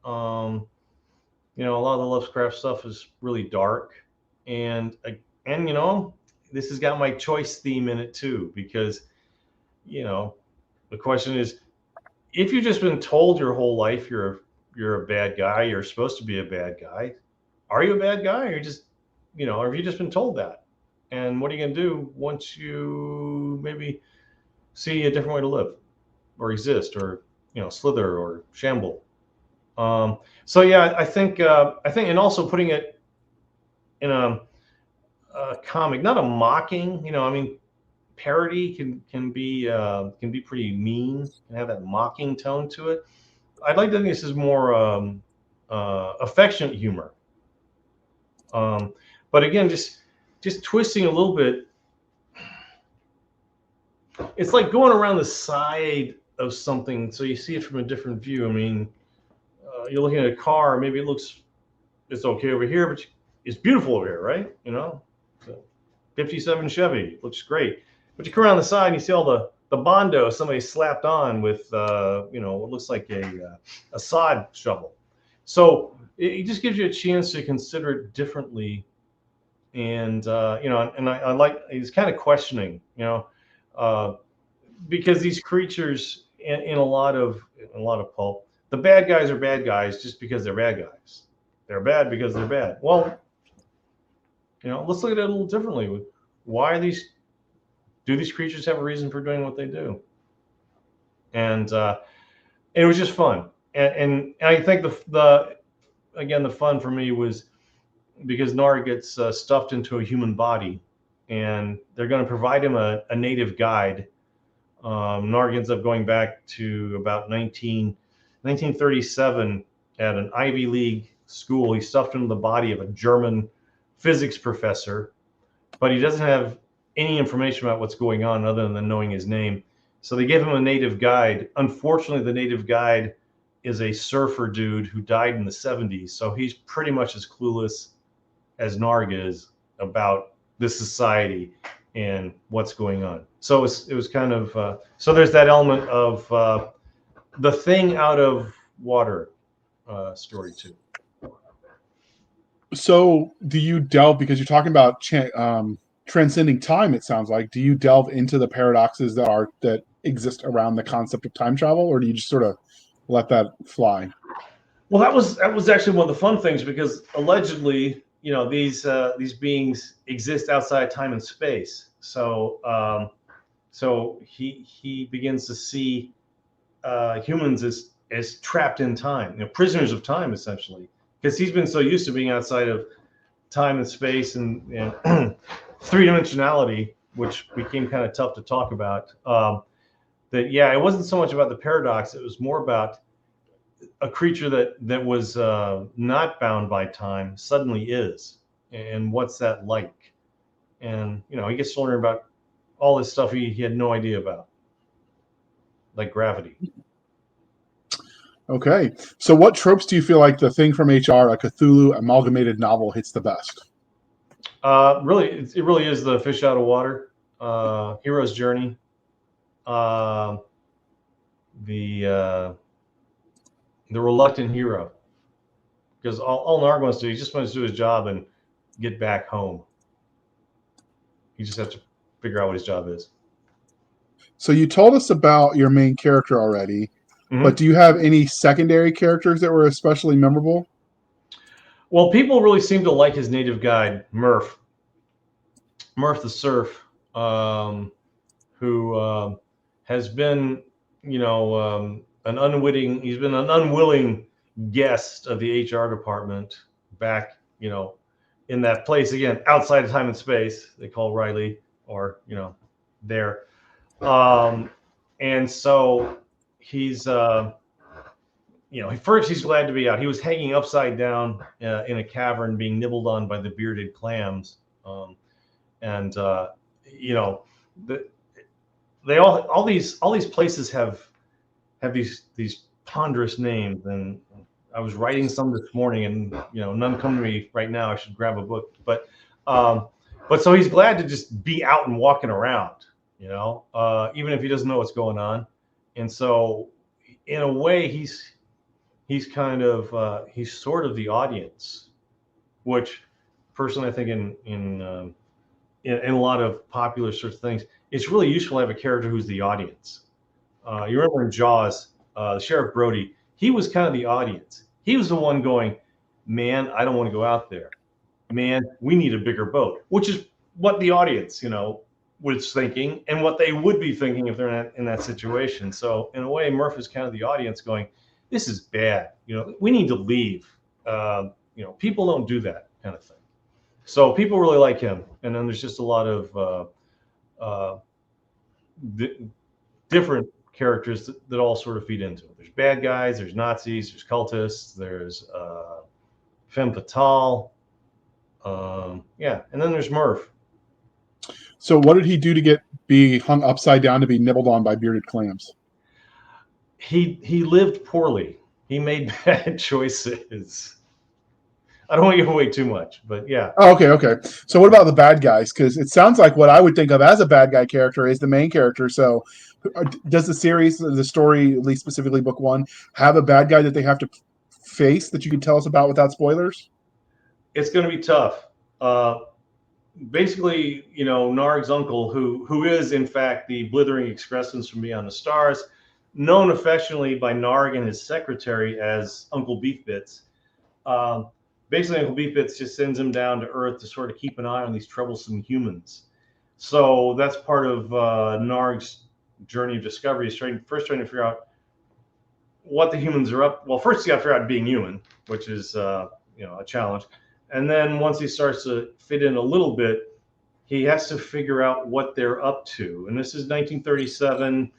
You know, a lot of the Lovecraft stuff is really dark, and you know, this has got my choice theme in it too, because, you know, the question is, if you've just been told your whole life you're a bad guy, you're supposed to be a bad guy, are you a bad guy, or you just, you know, or have you just been told that? And what are you going to do once you maybe see a different way to live or exist, or, you know, slither or shamble? So yeah, I think, and also putting it in a comic, not a mocking, you know, I mean, parody can be pretty mean, can have that mocking tone to it. I'd like to think this is more affectionate humor. But again, just twisting a little bit. It's like going around the side of something so you see it from a different view. I mean, you're looking at a car, maybe it's okay over here, but it's beautiful over here, right? You know, so 57 Chevy looks great, but you come around the side and you see all the Bondo somebody slapped on with, you know, what looks like a sod shovel. So it just gives you a chance to consider it differently. And, you know, and I like, he's kind of questioning, you know, because these creatures in a lot of pulp, the bad guys are bad guys just because they're bad guys. They're bad because they're bad. Well, you know, let's look at it a little differently. Why do these creatures have a reason for doing what they do? And it was just fun. And I think the fun for me was because Narg gets stuffed into a human body, and they're going to provide him a native guide. Narg ends up going back to about 1937 at an Ivy League school. He's stuffed into the body of a German physics professor, but he doesn't have any information about what's going on other than knowing his name. So they give him a native guide. Unfortunately, the native guide is a surfer dude who died in the 70s. So he's pretty much as clueless as Narg is about this society and what's going on. So it was kind of, so there's that element of the thing out of water story too. So do you delve, because you're talking about transcending time, it sounds like, do you delve into the paradoxes that exist around the concept of time travel, or do you just sort of let that fly? Well, that was actually one of the fun things, because allegedly, you know, these beings exist outside time and space. So so he begins to see humans as trapped in time, you know, prisoners of time, essentially, because he's been so used to being outside of time and space and three-dimensionality, which became kind of tough to talk about. That, yeah, it wasn't so much about the paradox; it was more about a creature that was not bound by time suddenly is, and what's that like? And, you know, he gets to learn about all this stuff he had no idea about, like gravity. Okay, so what tropes do you feel like The Thing from HR, a Cthulhu amalgamated novel, hits the best? Really, it really is the fish out of water, hero's journey, the reluctant hero, because all Narg wants to do, he just wants to do his job and get back home. He just has to figure out what his job is. So you told us about your main character already, but do you have any secondary characters that were especially memorable? Well, people really seem to like his native guide, Murph the Surf, who has been, you know, he's been an unwilling guest of the HR department back, you know, in that place, again, outside of time and space, they call Riley, or, you know, there. And so he's, you know, first he's glad to be out. He was hanging upside down in a cavern, being nibbled on by the bearded clams. And you know, they all these places have these ponderous names. And I was writing some this morning, and, you know, none come to me right now. I should grab a book, but so he's glad to just be out and walking around, you know, even if he doesn't know what's going on. And so, in a way, he's kind of he's sort of the audience, which personally I think in a lot of popular sorts of things, it's really useful to have a character who's the audience. You remember in Jaws, the Sheriff Brody, he was kind of the audience. He was the one going, man, I don't want to go out there. Man, we need a bigger boat, which is what the audience, was thinking and what they would be thinking if they're in that situation. So in a way, Murph is kind of the audience going, this is bad. We need to leave. People don't do that kind of thing. So people really like him. And then there's just a lot of different characters that all sort of feed into it. There's bad guys, there's Nazis, there's cultists, there's femme fatale. And then there's Murph. So what did he do to be hung upside down to be nibbled on by bearded clams? He lived poorly. He made bad choices. I don't want to give away too much, but yeah. Oh, okay. So what about the bad guys? Because it sounds like what I would think of as a bad guy character is the main character. So does the series, the story, at least specifically book 1, have a bad guy that they have to face that you can tell us about without spoilers? It's going to be tough. Basically, Narg's uncle, who is in fact the blithering excrescence from Beyond the Stars, known affectionately by Narg and his secretary as Uncle Beef Bits. Basically, Uncle Beef Bits just sends him down to Earth to sort of keep an eye on these troublesome humans. So that's part of Narg's journey of discovery, is trying to figure out what the humans are up. Well, first you got to figure out being human, which is a challenge. And then once he starts to fit in a little bit, he has to figure out what they're up to. And this is 1937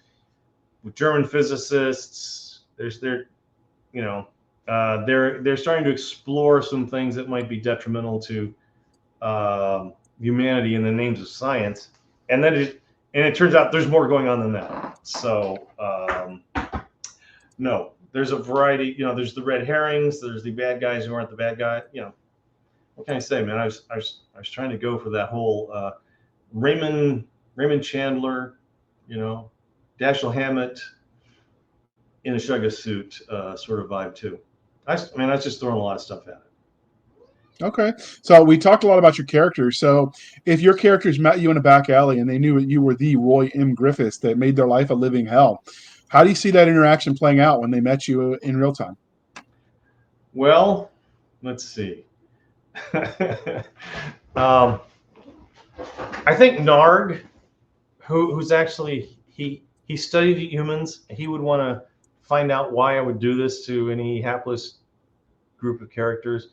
with German physicists. They're starting to explore some things that might be detrimental to humanity in the names of science. And then it turns out there's more going on than that. So no, there's a variety. There's the red herrings. There's the bad guys who aren't the bad guy. What can I say, man? I was trying to go for that whole Raymond Chandler, Dashiell Hammett in a Shugga suit sort of vibe too. I was just throwing a lot of stuff at it. Okay. So we talked a lot about your characters. So if your characters met you in a back alley and they knew you were the Roy M. Griffis that made their life a living hell, how do you see that interaction playing out when they met you in real time? Well, let's see. I think Narg, who's actually he studied humans, he would want to find out why I would do this to any hapless group of characters.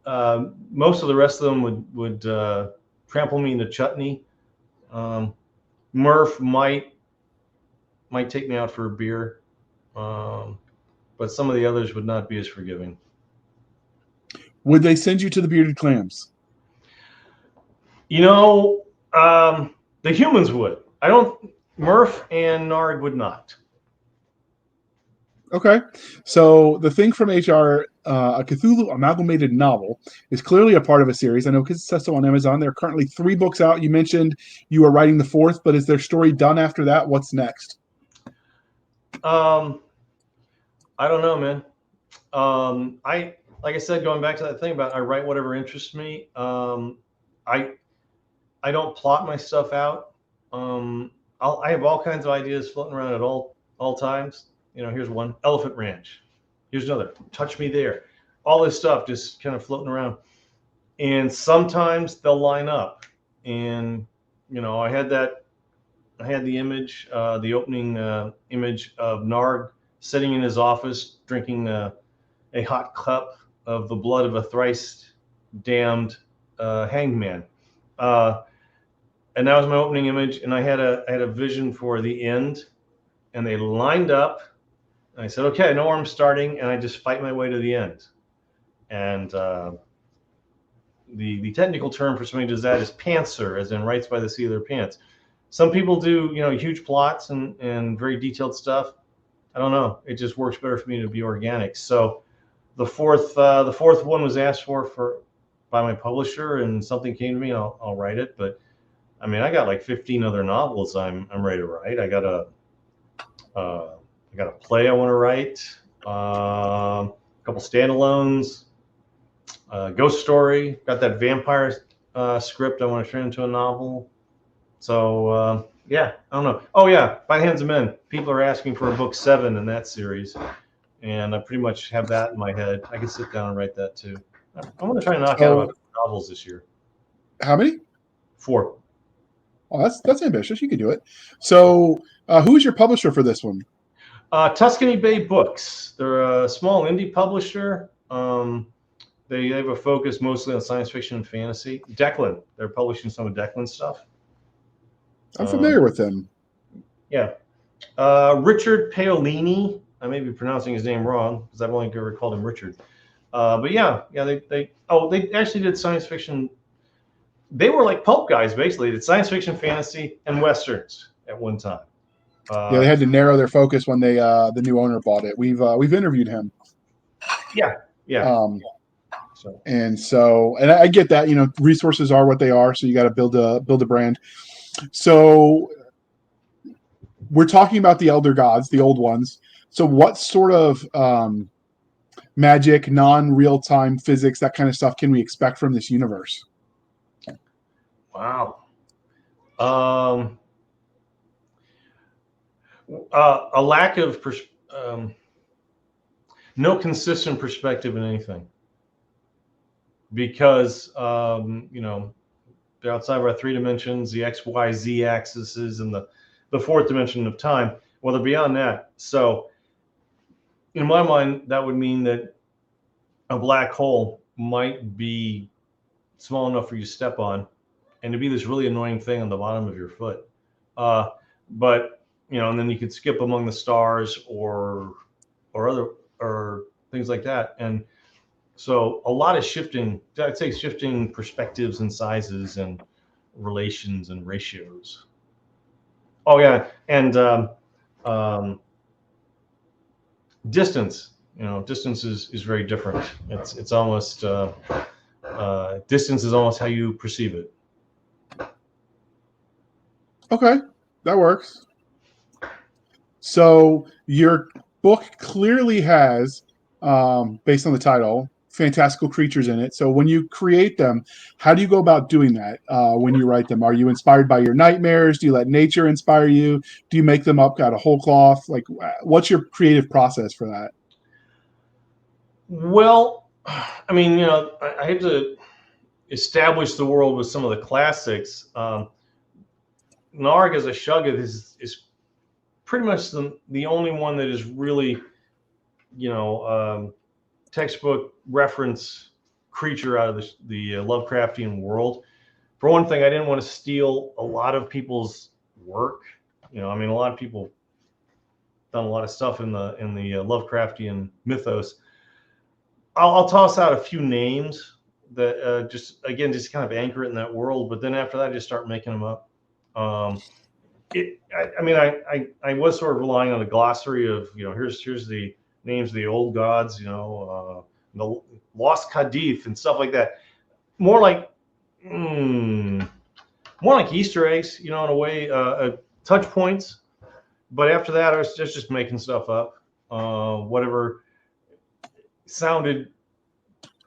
Most of the rest of them would trample me into chutney. Murph might take me out for a beer, but some of the others would not be as forgiving. Would they send you to the bearded clams? The humans would. Murph and Narg would not. Okay. So the thing from HR, a Cthulhu amalgamated novel, is clearly a part of a series. I know because it says so on Amazon. There are currently 3 books out. You mentioned you were writing the 4th, but is their story done after that? What's next? I don't know, man. Like I said, going back to that thing about I write whatever interests me. I don't plot my stuff out. I have all kinds of ideas floating around at all times. Here's one, Elephant Ranch. Here's another, Touch Me There. All this stuff just kind of floating around. And sometimes they'll line up. And, I had the image, the opening image of Narg sitting in his office drinking a hot cup of the blood of a thrice damned hanged man. And that was my opening image. And I had a vision for the end. And they lined up. And I said, okay, I know where I'm starting. And I just fight my way to the end. And the technical term for somebody who does that is pantser, as in writes by the seat of their pants. Some people do, huge plots and very detailed stuff. I don't know. It just works better for me to be organic. So the fourth one was asked for by my publisher, and something came to me, and I'll write it. But I got like 15 other novels I'm ready to write. I got I got a play I want to write, a couple standalones, ghost story. Got that vampire script I want to turn into a novel. So yeah, I don't know. Oh yeah, By the Hands of Men. People are asking for a book 7 in that series, and I pretty much have that in my head. I can sit down and write that too. I'm going to try and knock out about 4 novels this year. How many? 4. Oh, that's ambitious. You can do it. So, who's your publisher for this one? Tuscany Bay Books. They're a small indie publisher. They have a focus mostly on science fiction and fantasy. Declan. They're publishing some of Declan's stuff. I'm familiar with them. Yeah. Richard Paolini. I may be pronouncing his name wrong because I've only ever called him Richard. But yeah, they actually did science fiction. They were like pulp guys, basically. They did science fiction, fantasy, and westerns at one time. Yeah, they had to narrow their focus when they the new owner bought it. We've interviewed him. Yeah. And I get that, resources are what they are, so you got to build a brand. So we're talking about the elder gods, the old ones. So what sort of magic, non-real-time physics, that kind of stuff can we expect from this universe? Wow. A lack of no consistent perspective in anything, because they're outside of our 3 dimensions, the X, Y, Z axis, and the 4th dimension of time. Well, they're beyond that. So in my mind, that would mean that a black hole might be small enough for you to step on and to be this really annoying thing on the bottom of your foot. But and then you could skip among the stars or things like that. And so a lot of shifting, I'd say shifting perspectives and sizes and relations and ratios. Oh yeah. And distance, distance is very different. It's almost, distance is almost how you perceive it. Okay, that works. So your book clearly has, based on the title, fantastical creatures in it. So when you create them, how do you go about doing that when you write them? Are you inspired by your nightmares? Do you let nature inspire you? Do you make them up out of whole cloth? Like, what's your creative process for that? Well, I mean, I had to establish the world with some of the classics. Narg as a Shugga is pretty much the only one that is really, textbook reference creature out of the Lovecraftian world. For one thing, I didn't want to steal a lot of people's work. A lot of people done a lot of stuff in the Lovecraftian mythos. I'll toss out a few names that just kind of anchor it in that world. But then after that, I just start making them up. I was sort of relying on a glossary of, here's the names of the old gods, the lost Kadith and stuff like that. More like Easter eggs, in a way, touch points. But after that, I was just making stuff up, whatever sounded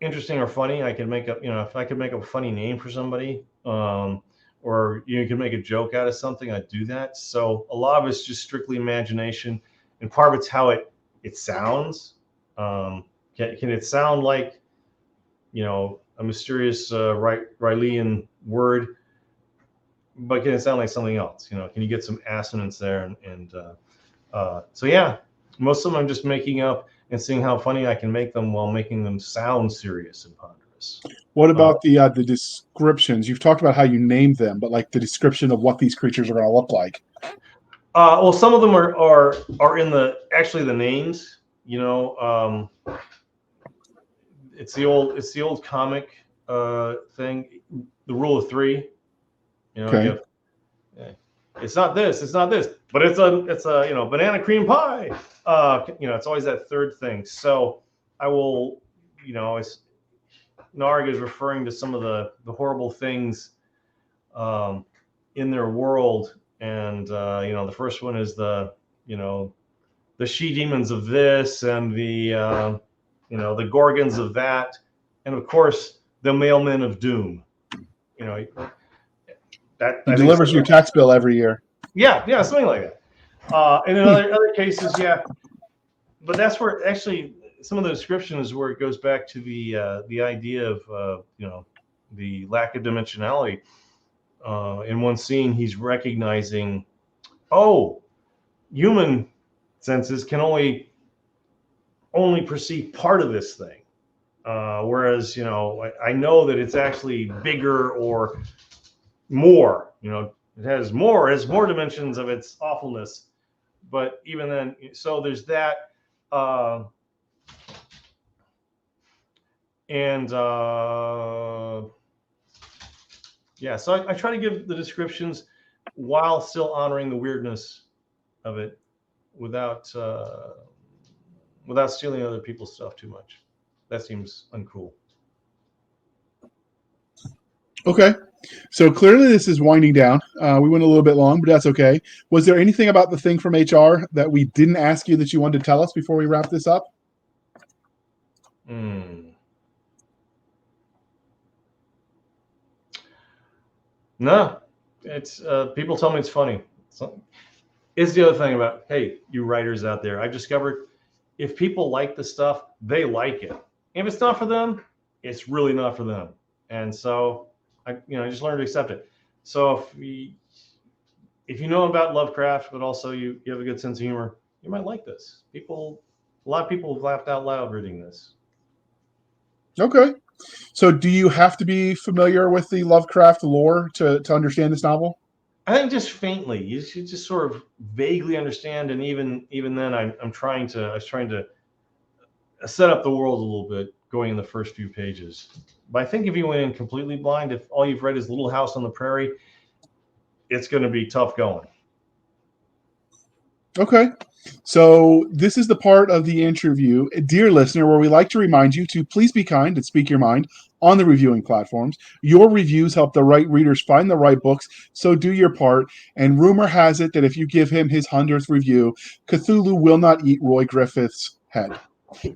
interesting or funny. I could make up, if I could make up a funny name for somebody, or you can make a joke out of something, I'd do that. So a lot of it's just strictly imagination, and part of it's how it sounds. Can it sound like, a mysterious Rileyan word, but can it sound like something else? Can you get some assonance there? So yeah, most of them I'm just making up and seeing how funny I can make them while making them sound serious and ponderous. What about the descriptions? You've talked about how you name them, but like the description of what these creatures are going to look like. Well, some of them are in the names. It's the old comic thing, the rule of 3. Okay. It's not this, but it's a banana cream pie. It's always that third thing. So I will, Narg is referring to some of the horrible things in their world, and the first one is the the she demons of this and the the gorgons of that, and of course the mailmen of doom. That He delivers your tax bill every year. Yeah, something like that. And in other cases, yeah. But that's where actually some of the description is where it goes back to the idea of the lack of dimensionality. In one scene, he's recognizing, human senses can only perceive part of this thing, whereas I know that it's actually bigger or more. It has more dimensions of its awfulness. But even then, so there's that. So I try to give the descriptions while still honoring the weirdness of it without stealing other people's stuff too much. That seems uncool. Okay. So clearly this is winding down. We went a little bit long, but that's okay. Was there anything about the thing from HR that we didn't ask you that you wanted to tell us before we wrap this up? No, it's people tell me it's funny. It's the other thing about, hey, you writers out there, I've discovered if people like the stuff, they like it. If it's not for them, it's really not for them. And so I just learned to accept it. So if you know about Lovecraft, but also you have a good sense of humor, you might like this. A lot of people have laughed out loud reading this. Okay. So do you have to be familiar with the Lovecraft lore to understand this novel? I think just faintly. You should just sort of vaguely understand, and even then, I was trying to set up the world a little bit going in the first few pages. But I think if you went in completely blind, if all you've read is Little House on the Prairie, it's going to be tough going. Okay. So this is the part of the interview, dear listener, where we like to remind you to please be kind and speak your mind on the reviewing platforms. Your reviews help the right readers find the right books, so do your part. And rumor has it that if you give him his 100th review, Cthulhu will not eat Roy Griffith's head.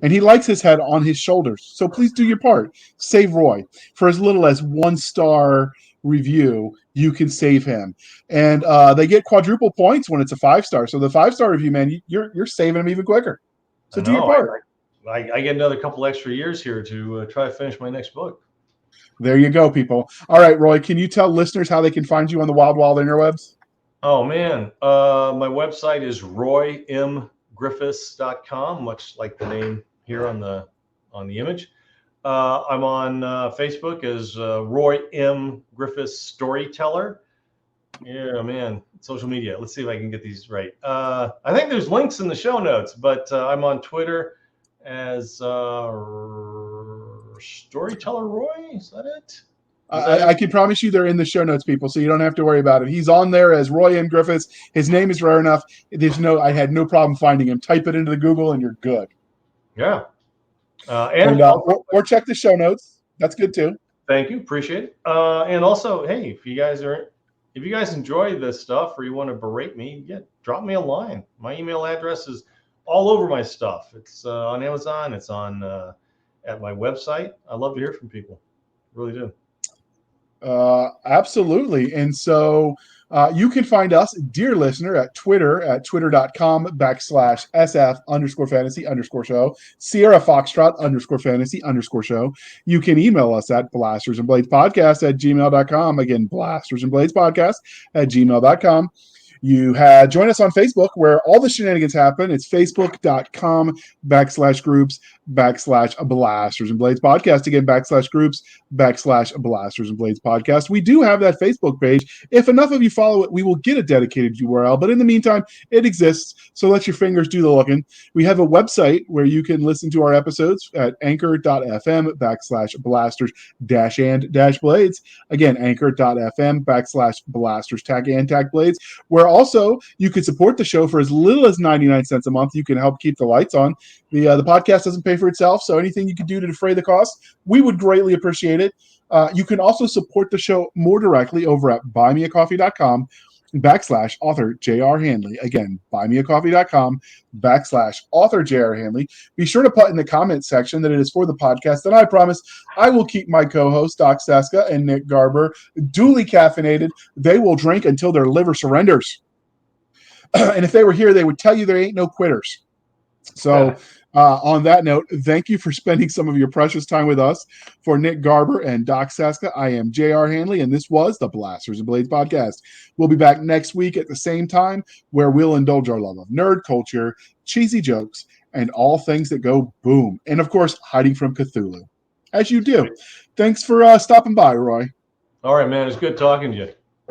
And he likes his head on his shoulders. So please do your part. Save Roy. For as little as 1-star review, you can save him. And they get quadruple points when it's a 5-star. So the 5-star review, man, you're saving him even quicker. So do your part. I get another couple extra years here to try to finish my next book. There you go, people. All right, Roy, can you tell listeners how they can find you on the wild interwebs? Oh, man. My website is roymgriffis.com, much like the name here on the image. I'm on Facebook as Roy M. Griffis Storyteller. Yeah, man. Social media. Let's see if I can get these right. I think there's links in the show notes, but I'm on Twitter as Storyteller Roy. Is that it? I can promise you they're in the show notes, people, so you don't have to worry about it. He's on there as Roy M. Griffis. His name is rare enough. I had no problem finding him. Type it into the Google and you're good. Yeah. Or check the show notes. That's good too. Thank you. Appreciate it. And also, hey, if you guys enjoy this stuff or you want to berate me, drop me a line. My email address is all over my stuff. It's on Amazon. It's on at my website. I love to hear from people. Really do. Absolutely. And so you can find us, dear listener, at Twitter at twitter.com/SF_fantasy_show, Sierra Foxtrot _fantasy_show. You can email us at blastersandbladespodcast@gmail.com. Again, blastersandbladespodcast@gmail.com. You had join us on Facebook where all the shenanigans happen. It's facebook.com/groups/Blasters and Blades Podcast. Again, /groups/Blasters and Blades Podcast. We do have that Facebook page. If enough of you follow it, we will get a dedicated URL. But in the meantime, it exists. So let your fingers do the looking. We have a website where you can listen to our episodes at anchor.fm/blasters-and-blades. Again, anchor.fm/blasters-and-blades, where also you can support the show for as little as 99 cents a month. You can help keep the lights on. The podcast doesn't pay for itself, so anything you can do to defray the cost, we would greatly appreciate it. You can also support the show more directly over at buymeacoffee.com, /author J.R. Handley. Again, buymeacoffee.com/author J.R. Handley. Be sure to put in the comments section that it is for the podcast, and I promise I will keep my co-hosts, Doc Cisca and Nick Garber, duly caffeinated. They will drink until their liver surrenders. And if they were here, they would tell you there ain't no quitters. So on that note, thank you for spending some of your precious time with us. For Nick Garber and Doc Cisca, I am J.R. Handley, and this was the Blasters and Blades podcast. We'll be back next week at the same time, where we'll indulge our love of nerd culture, cheesy jokes, and all things that go boom. And, of course, hiding from Cthulhu. As you do. Thanks for stopping by, Roy. All right, man. It's good talking to you.